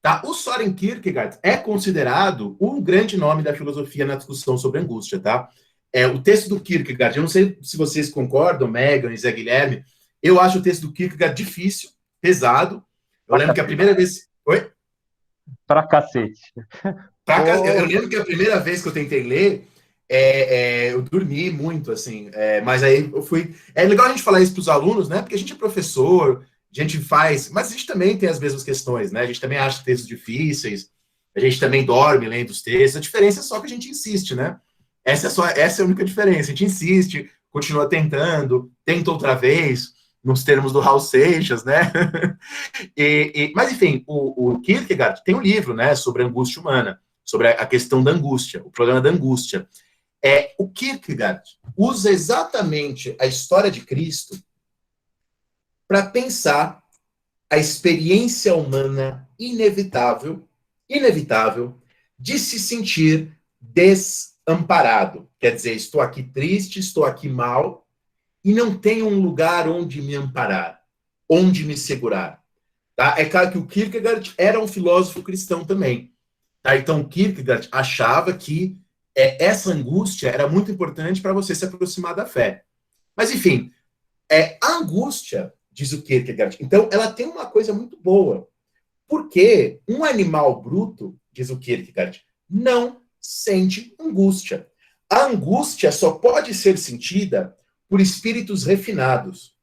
Tá? O Søren Kierkegaard é considerado um grande nome da filosofia na discussão sobre angústia, tá? O texto do Kierkegaard, eu não sei se vocês concordam, Megan e Zé Guilherme, eu acho o texto do Kierkegaard difícil, pesado. Eu lembro que a primeira vez... Oi? Pra cacete. Eu lembro que a primeira vez que eu tentei ler, eu dormi muito, assim, mas aí eu fui... É legal a gente falar isso para os alunos, né? Porque a gente é professor, a gente faz... Mas a gente também tem as mesmas questões, né? A gente também acha textos difíceis, a gente também dorme lendo os textos. A diferença é só que a gente insiste, né? Essa é a única diferença. A gente insiste, continua tentando, tenta outra vez, nos termos do Raul Seixas, né? Mas, enfim, o Kierkegaard tem um livro, né, sobre a angústia humana, sobre a questão da angústia, o problema da angústia. O Kierkegaard usa exatamente a história de Cristo para pensar a experiência humana inevitável de se sentir desamparado. Quer dizer, estou aqui triste, estou aqui mal, e não tenho um lugar onde me amparar, onde me segurar. Tá? É claro que o Kierkegaard era um filósofo cristão também. Tá? Então, Kierkegaard achava que essa angústia era muito importante para você se aproximar da fé. Mas, enfim, a angústia, diz o Kierkegaard, então, ela tem uma coisa muito boa. Porque um animal bruto, diz o Kierkegaard, não sente angústia. A angústia só pode ser sentida por espíritos refinados.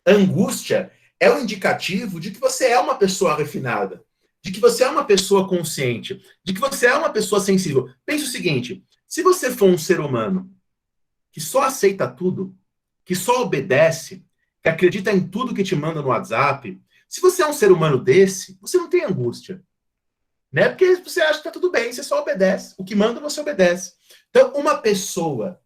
A angústia é um indicativo de que você é uma pessoa refinada, de que você é uma pessoa consciente, de que você é uma pessoa sensível. Pense o seguinte, se você for um ser humano que só aceita tudo, que só obedece, que acredita em tudo que te manda no WhatsApp, se você é um ser humano desse, você não tem angústia. Né? Porque você acha que tá tudo bem, você só obedece. O que manda, você obedece. Então, uma pessoa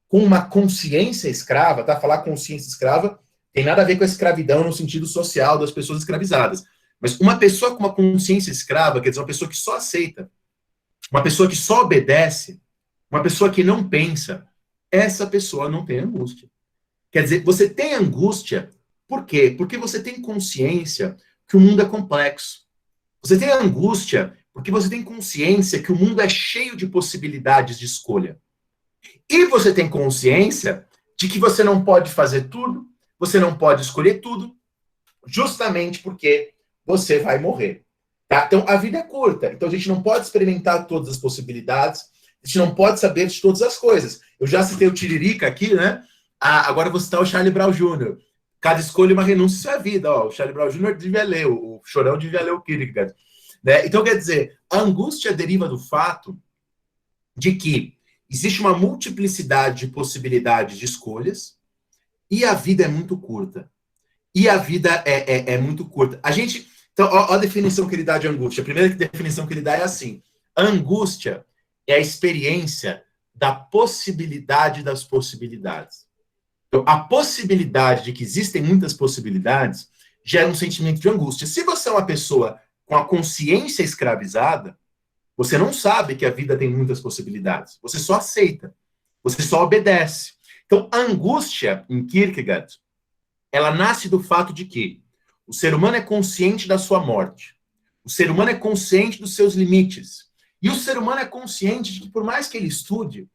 com uma consciência escrava, tá? Falar consciência escrava tem nada a ver com a escravidão no sentido social das pessoas escravizadas. Mas uma pessoa com uma consciência escrava, quer dizer, uma pessoa que só aceita, uma pessoa que só obedece, uma pessoa que não pensa, essa pessoa não tem angústia. Quer dizer, você tem angústia, por quê? Porque você tem consciência que o mundo é complexo. Você tem angústia porque você tem consciência que o mundo é cheio de possibilidades de escolha. E você tem consciência de que você não pode fazer tudo, você não pode escolher tudo, justamente porque você vai morrer. Tá? Então, a vida é curta. Então, a gente não pode experimentar todas as possibilidades, a gente não pode saber de todas as coisas. Eu já citei o Tiririca aqui, né? Agora eu vou citar o Charlie Brown Jr. Cada escolha é uma renúncia, isso é a vida. Ó, o Charlie Brown Jr. devia ler, o Chorão devia ler o Kierkegaard. Né? Então, quer dizer, a angústia deriva do fato de que existe uma multiplicidade de possibilidades de escolhas e a vida é muito curta. E a vida é muito curta. A gente... Então, ó a definição que ele dá de angústia. A primeira definição que ele dá é assim. A angústia é a experiência da possibilidade das possibilidades. Então, a possibilidade de que existem muitas possibilidades gera um sentimento de angústia. Se você é uma pessoa com a consciência escravizada, você não sabe que a vida tem muitas possibilidades. Você só aceita. Você só obedece. Então, a angústia, em Kierkegaard, ela nasce do fato de que o ser humano é consciente da sua morte. O ser humano é consciente dos seus limites. E o ser humano é consciente de que, por mais que ele estude,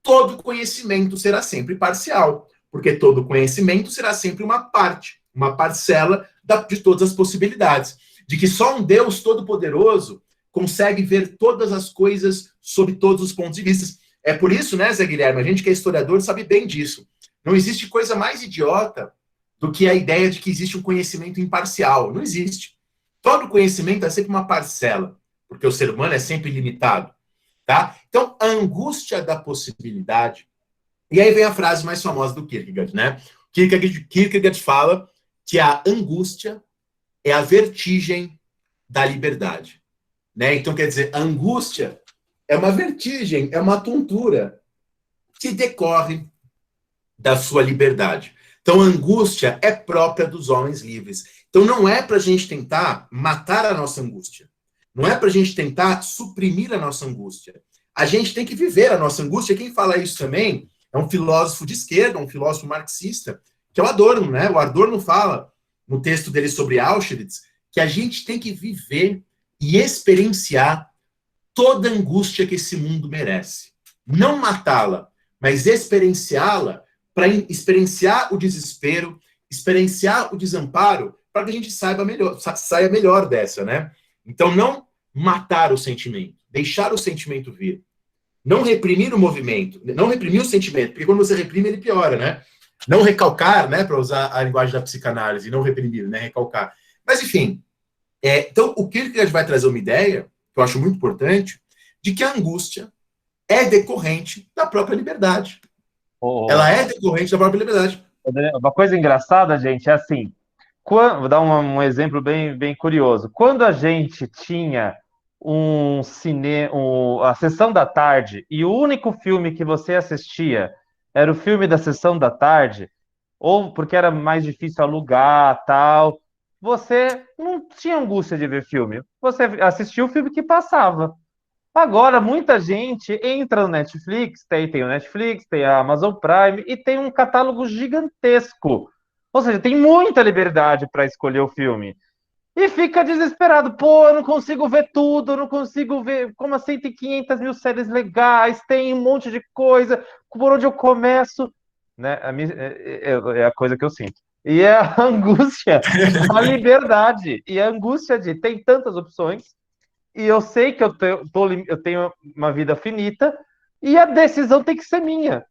todo conhecimento será sempre parcial. Porque todo conhecimento será sempre uma parte, uma parcela de todas as possibilidades. De que só um Deus todo-poderoso consegue ver todas as coisas sob todos os pontos de vista. É por isso, né, Zé Guilherme, a gente que é historiador sabe bem disso. Não existe coisa mais idiota do que a ideia de que existe um conhecimento imparcial. Não existe. Todo conhecimento é sempre uma parcela. porque o ser humano é sempre limitado, tá? Então, a angústia da possibilidade. E aí vem a frase mais famosa do Kierkegaard, né? Kierkegaard fala que a angústia é a vertigem da liberdade, né? Então, quer dizer, a angústia é uma vertigem, é uma tontura que decorre da sua liberdade. Então, a angústia é própria dos homens livres. Então, não é para a gente tentar matar a nossa angústia. Não é para a gente tentar suprimir a nossa angústia. A gente tem que viver a nossa angústia. Quem fala isso também é um filósofo de esquerda, um filósofo marxista, que é o Adorno, né? O Adorno fala, no texto dele sobre Auschwitz, que a gente tem que viver e experienciar toda a angústia que esse mundo merece. Não matá-la, mas experienciá-la, para experienciar o desespero, experienciar o desamparo, para que a gente saia melhor dessa, né? Então, não matar o sentimento, deixar o sentimento vir. Não reprimir o movimento, não reprimir o sentimento, porque quando você reprime, ele piora, né? Não recalcar, né? Para usar a linguagem da psicanálise, não reprimir, né? Recalcar. Mas, enfim, então o Kierkegaard vai trazer uma ideia, que eu acho muito importante, de que a angústia é decorrente da própria liberdade. Ela é decorrente da própria liberdade. Uma coisa engraçada, gente, é assim, vou dar um exemplo bem curioso. Quando a gente tinha a sessão da tarde e o único filme que você assistia era o filme da sessão da tarde, ou porque era mais difícil alugar, tal, você não tinha angústia de ver filme. Você assistia o filme que passava. Agora, muita gente entra no Netflix, tem o Netflix, tem a Amazon Prime e tem um catálogo gigantesco. Ou seja, tem muita liberdade para escolher o filme. E fica desesperado. Pô, eu não consigo ver tudo, eu não consigo ver. Como assim? Tem 500 mil séries legais, tem um monte de coisa. Por onde eu começo? Né? É a coisa que eu sinto. E é a angústia da liberdade. E a angústia de tem tantas opções e eu sei que eu tenho uma vida finita, e a decisão tem que ser minha.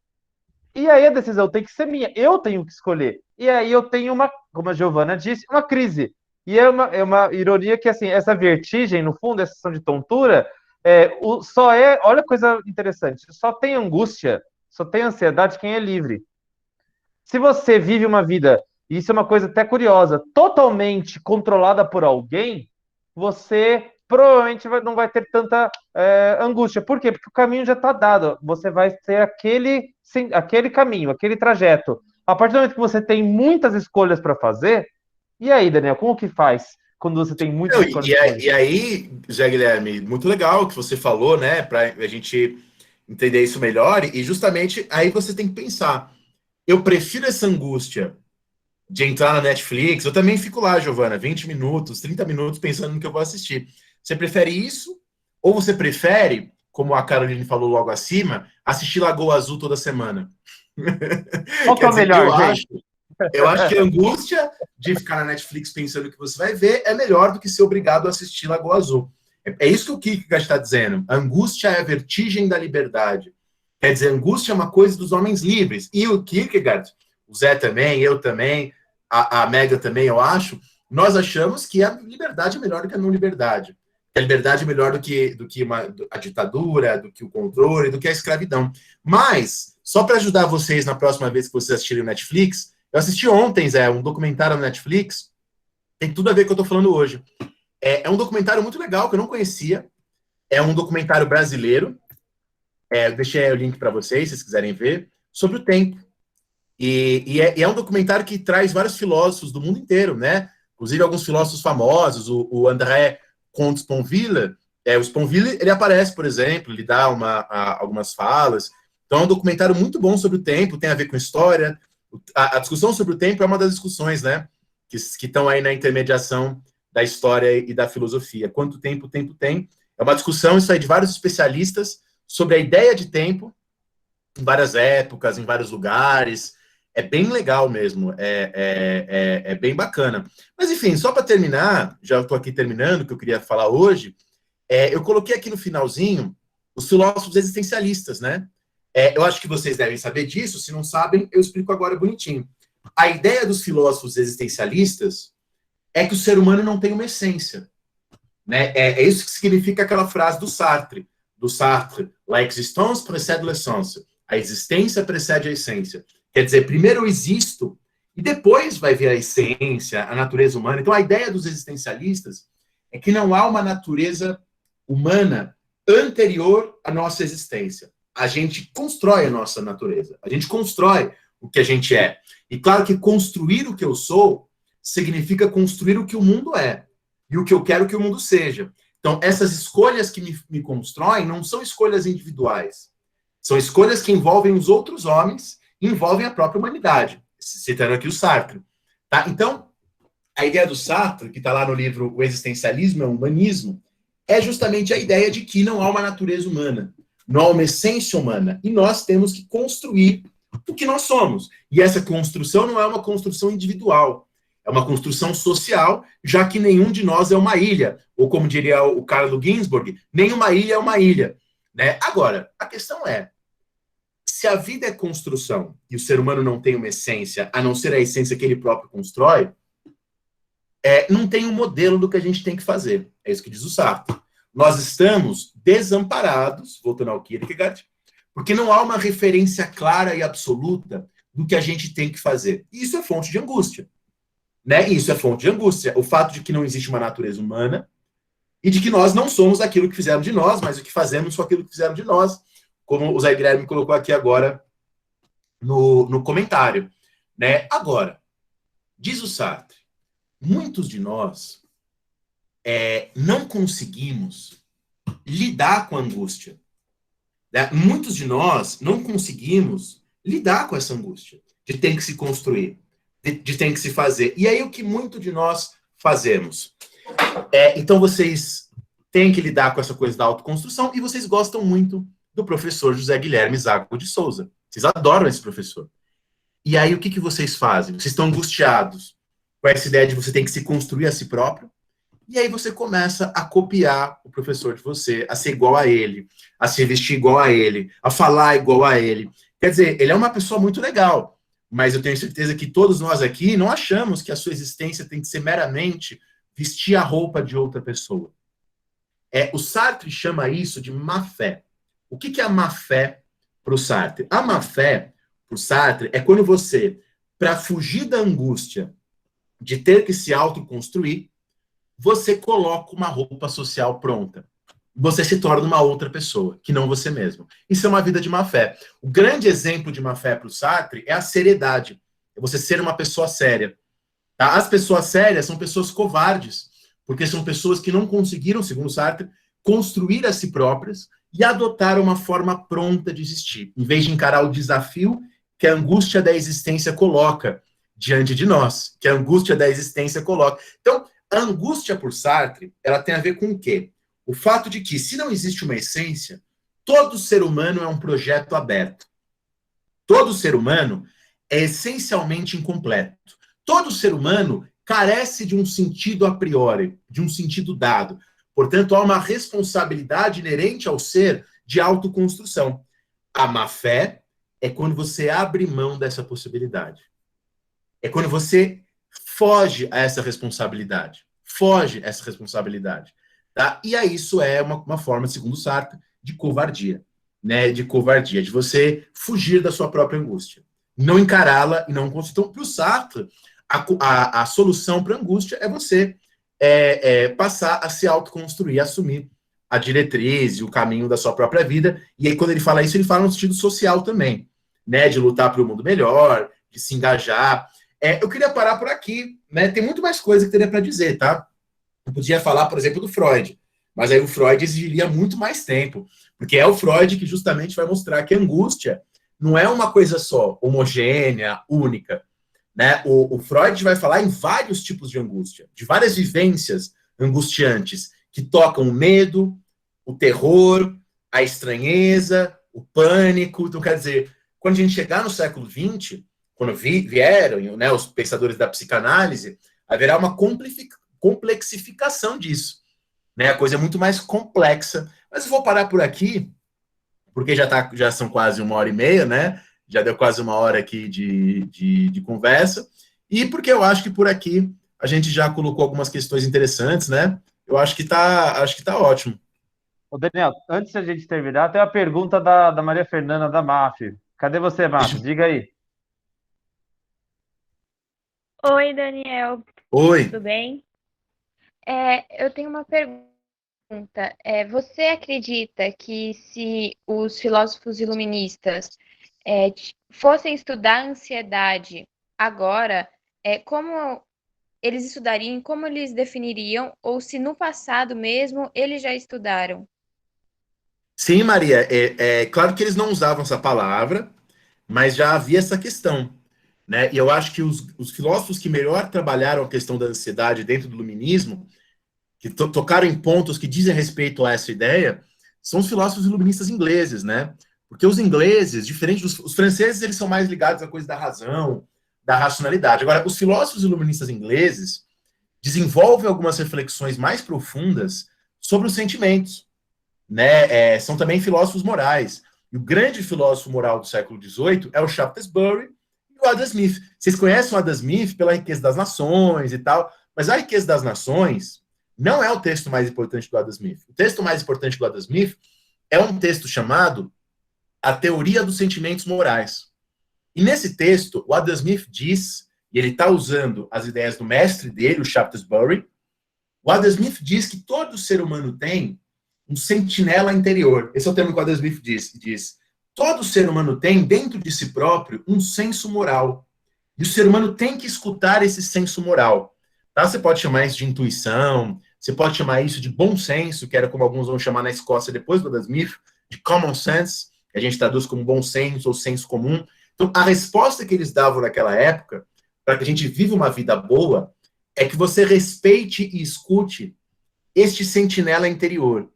E aí a decisão tem que ser minha. Eu tenho que escolher. E aí eu tenho como a Giovana disse, uma crise. E é uma ironia que, assim, essa vertigem, no fundo, essa sensação de tontura, olha que coisa interessante, só tem angústia, só tem ansiedade quem é livre. Se você vive uma vida, e isso é uma coisa até curiosa, totalmente controlada por alguém, você provavelmente não vai ter tanta angústia. Por quê? Porque o caminho já está dado. Você vai ter aquele caminho, aquele trajeto. A partir do momento que você tem muitas escolhas para fazer, e aí, Daniel, como que faz quando você tem muitas escolhas para fazer? E aí, Zé Guilherme, muito legal o que você falou, né? Para a gente entender isso melhor. E justamente aí você tem que pensar. Eu prefiro essa angústia de entrar na Netflix. Eu também fico lá, Giovana, 20 minutos, 30 minutos pensando no que eu vou assistir. Você prefere isso? Ou você prefere, como a Caroline falou logo acima, assistir Lagoa Azul toda semana? Qual que é o melhor, gente? Eu acho que a angústia de ficar na Netflix pensando que você vai ver é melhor do que ser obrigado a assistir Lagoa Azul. É isso que o Kierkegaard está dizendo. A angústia é a vertigem da liberdade. Quer dizer, angústia é uma coisa dos homens livres. E o Kierkegaard, o Zé também, eu também, a Mega também, eu acho, nós achamos que a liberdade é melhor do que a não liberdade. Que a liberdade é melhor do que a ditadura, do que o controle, do que a escravidão. Mas, só para ajudar vocês na próxima vez que vocês assistirem o Netflix, eu assisti ontem, Zé, um documentário no Netflix, tem tudo a ver com o que eu estou falando hoje. É um documentário muito legal, que eu não conhecia. É um documentário brasileiro. Eu deixei o link para vocês, se vocês quiserem ver, sobre o tempo. E é um documentário que traz vários filósofos do mundo inteiro, né? Inclusive alguns filósofos famosos, o André Comte-Sponville. O Sponville, ele aparece, por exemplo, ele dá algumas falas. Então é um documentário muito bom sobre o tempo, tem a ver com história. A discussão sobre o tempo é uma das discussões, né? Que estão aí na intermediação da história e da filosofia. Quanto tempo o tempo tem? É uma discussão, isso aí, de vários especialistas sobre a ideia de tempo, em várias épocas, em vários lugares. É bem legal mesmo, é bem bacana. Mas, enfim, só para terminar, já estou aqui terminando o que eu queria falar hoje, eu coloquei aqui no finalzinho os filósofos existencialistas, né? Eu acho que vocês devem saber disso, se não sabem, eu explico agora bonitinho. A ideia dos filósofos existencialistas é que o ser humano não tem uma essência. né? É isso que significa aquela frase do Sartre, la existence précède l'essence. A existência precede a essência. Quer dizer, primeiro eu existo e depois vai vir a essência, a natureza humana. Então, a ideia dos existencialistas é que não há uma natureza humana anterior à nossa existência. A gente constrói a nossa natureza. A gente constrói o que a gente é. E claro que construir o que eu sou significa construir o que o mundo é e o que eu quero que o mundo seja. Então, essas escolhas que me constroem não são escolhas individuais. São escolhas que envolvem os outros homens e envolvem a própria humanidade. Citando aqui o Sartre. Tá? Então, a ideia do Sartre, que está lá no livro O Existencialismo é o Humanismo, é justamente a ideia de que não há uma natureza humana, não há uma essência humana, e nós temos que construir o que nós somos. E essa construção não é uma construção individual, é uma construção social, já que nenhum de nós é uma ilha, ou como diria o Carlo Ginzburg, nenhuma ilha é uma ilha. Né? Agora, a questão é, se a vida é construção e o ser humano não tem uma essência, a não ser a essência que ele próprio constrói, não tem um modelo do que a gente tem que fazer. É isso que diz o Sartre. Nós estamos desamparados, voltando ao Kierkegaard, porque não há uma referência clara e absoluta do que a gente tem que fazer. E isso é fonte de angústia. Né? Isso é fonte de angústia. O fato de que não existe uma natureza humana e de que nós não somos aquilo que fizeram de nós, mas o que fazemos foi aquilo que fizeram de nós, como o Zé Guilherme colocou aqui agora no comentário. Né? Agora, diz o Sartre, muitos de nós não conseguimos lidar com a angústia. Né? Muitos de nós não conseguimos lidar com essa angústia de ter que se construir, de ter que se fazer. E aí o que muito de nós fazemos? Então vocês têm que lidar com essa coisa da autoconstrução e vocês gostam muito do professor José Guilherme Zago de Souza. Vocês adoram esse professor. E aí o que vocês fazem? Vocês estão angustiados com essa ideia de você tem que se construir a si próprio, e aí você começa a copiar o professor de você, a ser igual a ele, a se vestir igual a ele, a falar igual a ele. Quer dizer, ele é uma pessoa muito legal, mas eu tenho certeza que todos nós aqui não achamos que a sua existência tem que ser meramente vestir a roupa de outra pessoa. O Sartre chama isso de má-fé. O que é a má-fé para o Sartre? A má-fé para o Sartre é quando você, para fugir da angústia de ter que se autoconstruir, você coloca uma roupa social pronta. Você se torna uma outra pessoa, que não você mesmo. Isso é uma vida de má-fé. O grande exemplo de má-fé para o Sartre é a seriedade. É você ser uma pessoa séria. Tá? As pessoas sérias são pessoas covardes, porque são pessoas que não conseguiram, segundo Sartre, construir a si próprias e adotar uma forma pronta de existir, em vez de encarar o desafio que a angústia da existência coloca diante de nós, que a angústia da existência coloca. Então, a angústia por Sartre, ela tem a ver com o quê? O fato de que, se não existe uma essência, todo ser humano é um projeto aberto. Todo ser humano é essencialmente incompleto. Todo ser humano carece de um sentido a priori, de um sentido dado. Portanto, há uma responsabilidade inerente ao ser de autoconstrução. A má-fé é quando você abre mão dessa possibilidade. É quando você foge a essa responsabilidade. Foge a essa responsabilidade. Tá? E aí isso é uma forma, segundo Sartre, de covardia. Né? De covardia, de você fugir da sua própria angústia. Não encará-la e não construir. Então, para o Sartre, a solução para a angústia é você passar a se autoconstruir, assumir a diretriz e o caminho da sua própria vida. E aí, quando ele fala isso, ele fala no sentido social também. Né? De lutar para um mundo melhor, de se engajar. Eu queria parar por aqui, né? Tem muito mais coisa que teria para dizer, tá? Eu podia falar, por exemplo, do Freud, mas aí o Freud exigiria muito mais tempo, porque é o Freud que justamente vai mostrar que a angústia não é uma coisa só, homogênea, única, né? O Freud vai falar em vários tipos de angústia, de várias vivências angustiantes, que tocam o medo, o terror, a estranheza, o pânico. Então, quer dizer, quando a gente chegar no século XX, quando vieram, né, os pensadores da psicanálise, haverá uma complexificação disso. Né? A coisa é muito mais complexa. Mas eu vou parar por aqui, porque já são quase 1h30, né? Já deu quase 1 hora aqui de conversa. E porque eu acho que por aqui a gente já colocou algumas questões interessantes, né? acho que tá ótimo. Ô, Daniel, antes de a gente terminar, tem uma pergunta da Maria Fernanda da MAF. Cadê você, MAF? Deixa- Diga aí. Oi, Daniel, Oi. tudo bem? Eu tenho uma pergunta. Você acredita que se os filósofos iluministas fossem estudar a ansiedade agora, como eles estudariam, como eles definiriam, ou se no passado mesmo eles já estudaram? Sim, Maria, é claro que eles não usavam essa palavra, mas já havia essa questão, né? E eu acho que os filósofos que melhor trabalharam a questão da ansiedade dentro do iluminismo, que tocaram em pontos que dizem respeito a essa ideia, são os filósofos iluministas ingleses, né? Porque os ingleses, diferente dos os franceses, eles são mais ligados à coisa da razão, da racionalidade. Agora, os filósofos iluministas ingleses desenvolvem algumas reflexões mais profundas sobre os sentimentos, né? São também filósofos morais. E o grande filósofo moral do século XVIII é o Shaftesbury e o Adam Smith. Vocês conhecem o Adam Smith pela Riqueza das Nações e tal, mas a Riqueza das Nações não é o texto mais importante do Adam Smith. O texto mais importante do Adam Smith é um texto chamado A Teoria dos Sentimentos Morais. E nesse texto, o Adam Smith diz, e ele está usando as ideias do mestre dele, o Shaftesbury, o Adam Smith diz que todo ser humano tem um sentinela interior. Esse é o termo que o Adam Smith diz. Todo ser humano tem dentro de si próprio um senso moral. E o ser humano tem que escutar esse senso moral. Tá? Você pode chamar isso de intuição, você pode chamar isso de bom senso, que era como alguns vão chamar na Escócia depois do Adam Smith, de common sense, que a gente traduz como bom senso ou senso comum. Então, a resposta que eles davam naquela época, para que a gente viva uma vida boa, é que você respeite e escute este sentinela interior,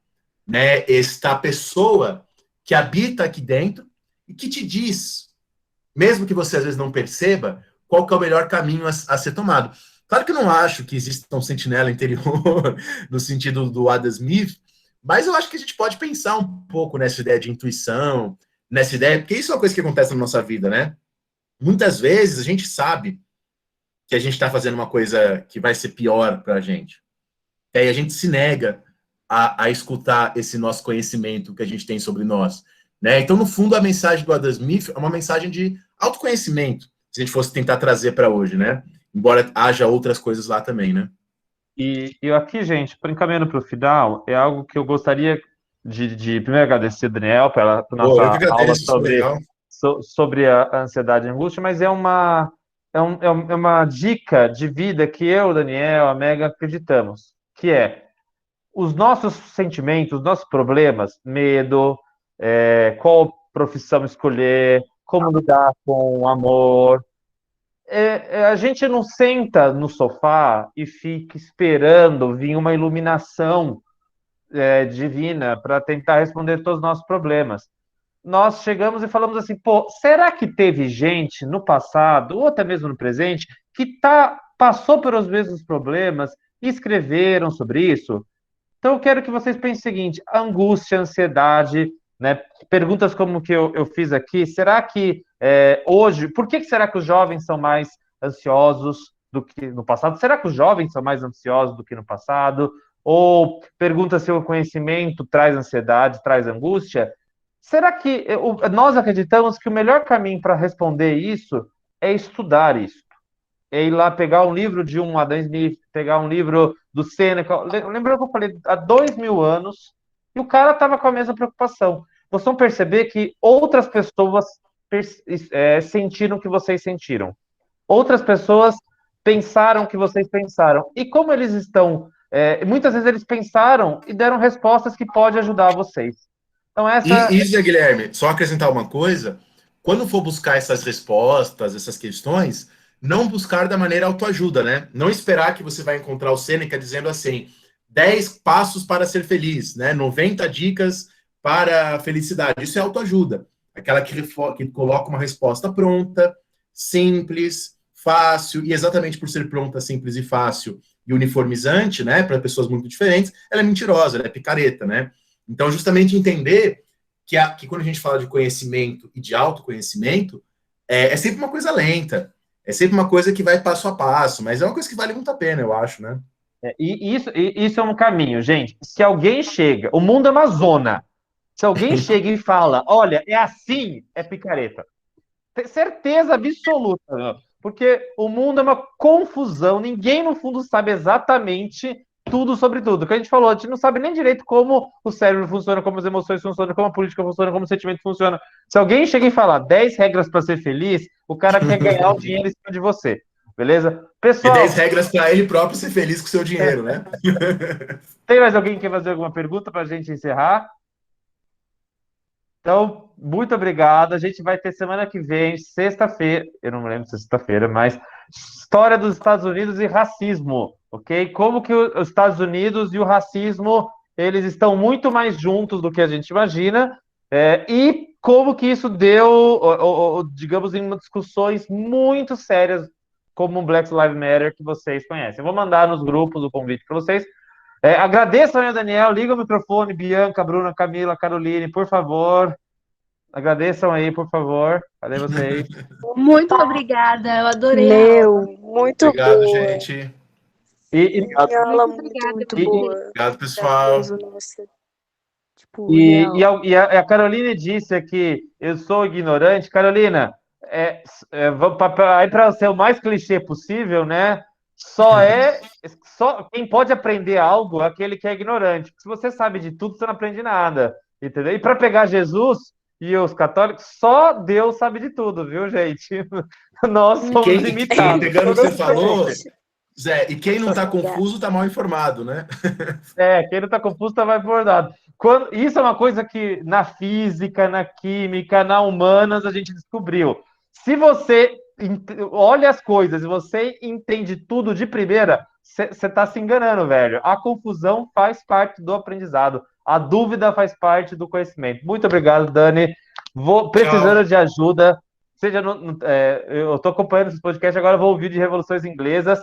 né? Esta pessoa que habita aqui dentro e que te diz, mesmo que você às vezes não perceba, qual que é o melhor caminho a ser tomado. Claro que eu não acho que exista um sentinela interior no sentido do Adam Smith, mas eu acho que a gente pode pensar um pouco nessa ideia de intuição, nessa ideia, porque isso é uma coisa que acontece na nossa vida, né? Muitas vezes a gente sabe que a gente está fazendo uma coisa que vai ser pior para a gente. E aí a gente se nega a escutar esse nosso conhecimento que a gente tem sobre nós. Né? Então, no fundo, a mensagem do Adam Smith é uma mensagem de autoconhecimento, se a gente fosse tentar trazer para hoje, né? Embora haja outras coisas lá também, né? E eu aqui, gente, por encaminhando para o final, é algo que eu gostaria de primeiro agradecer, Daniel, pela Pô, eu que nossa aula agradeço, isso foi legal. sobre a ansiedade e a angústia, mas é uma dica de vida que eu, Daniel, a Mega acreditamos, que é os nossos sentimentos, os nossos problemas, medo, qual profissão escolher, como lidar com o amor. A gente não senta no sofá e fica esperando vir uma iluminação divina para tentar responder todos os nossos problemas. Nós chegamos e falamos assim, pô, será que teve gente no passado, ou até mesmo no presente, que passou pelos mesmos problemas e escreveram sobre isso? Então, eu quero que vocês pensem o seguinte: angústia, ansiedade, né? Perguntas como que eu fiz aqui. Será que hoje, por que será que os jovens são mais ansiosos do que no passado? Será que os jovens são mais ansiosos do que no passado? Ou pergunta se o conhecimento traz ansiedade, traz angústia? Será que nós acreditamos que o melhor caminho para responder isso é estudar isso? É ir lá pegar um livro de um Adam Smith, pegar um livro do Sêneca. Lembra que eu falei há 2000 anos e o cara estava com a mesma preocupação. Vocês vão perceber que outras pessoas sentiram o que vocês sentiram. Outras pessoas pensaram o que vocês pensaram. E como eles estão. Muitas vezes eles pensaram e deram respostas que podem ajudar vocês. Então, E Zé Guilherme, só acrescentar uma coisa: quando for buscar essas respostas, essas questões, não buscar da maneira autoajuda, né? Não esperar que você vai encontrar o Sêneca dizendo assim: 10 passos para ser feliz, né? 90 dicas para a felicidade. Isso é autoajuda. Aquela que coloca uma resposta pronta, simples, fácil, e exatamente por ser pronta, simples e fácil e uniformizante, né, para pessoas muito diferentes, ela é mentirosa, ela é picareta, né? Então, justamente entender que quando a gente fala de conhecimento e de autoconhecimento, é sempre uma coisa lenta, é sempre uma coisa que vai passo a passo, mas é uma coisa que vale muito a pena, eu acho, né? Isso é um caminho, gente. Se alguém chega, o mundo é uma zona. Se alguém chega e fala, olha, é assim, é picareta. Tem certeza absoluta, meu. Porque o mundo é uma confusão. Ninguém, no fundo, sabe exatamente tudo sobre tudo. O que a gente falou, a gente não sabe nem direito como o cérebro funciona, como as emoções funcionam, como a política funciona, como o sentimento funciona. Se alguém chega e falar 10 regras para ser feliz, o cara quer ganhar o dinheiro em cima de você. Beleza? E Pessoal, 10 regras para ele próprio ser feliz com o seu dinheiro, né? tem mais alguém que quer fazer alguma pergunta para a gente encerrar? Então, muito obrigado. A gente vai ter semana que vem, sexta-feira, eu não me lembro se é sexta-feira, mas história dos Estados Unidos e racismo, ok? Como que os Estados Unidos e o racismo, eles estão muito mais juntos do que a gente imagina, e como que isso deu, digamos, em discussões muito sérias, como o Black Lives Matter, que vocês conhecem. Eu vou mandar nos grupos o convite para vocês. Agradeço ao Daniel, liga o microfone, Bianca, Bruna, Camila, Caroline, por favor. Agradeçam aí, por favor. Cadê vocês? Muito obrigada, eu adorei a aula. Muito Obrigado, boa. gente. Aula Muito muito, obrigada, muito Felipe. boa. Obrigado, pessoal. Nossa. Tipo, real. E a Caroline disse aqui, eu sou ignorante. Carolina, para ser o mais clichê possível, né? Só quem pode aprender algo é aquele que é ignorante. Se você sabe de tudo, você não aprende nada, entendeu? E para pegar Jesus e os católicos, só Deus sabe de tudo, viu, gente? Nós somos limitados. Pegando o que você falou, Gente, Zé, e quem não tá confuso tá mal informado, né? Quem não está confuso tá mais bordado. Isso é uma coisa que na física, na química, na humanas a gente descobriu. Se você olha as coisas e você entende tudo de primeira, você está se enganando, velho. A confusão faz parte do aprendizado. A dúvida faz parte do conhecimento. Muito obrigado, Dani. Precisando de ajuda. Eu estou acompanhando esse podcast, agora vou ouvir de Revoluções Inglesas.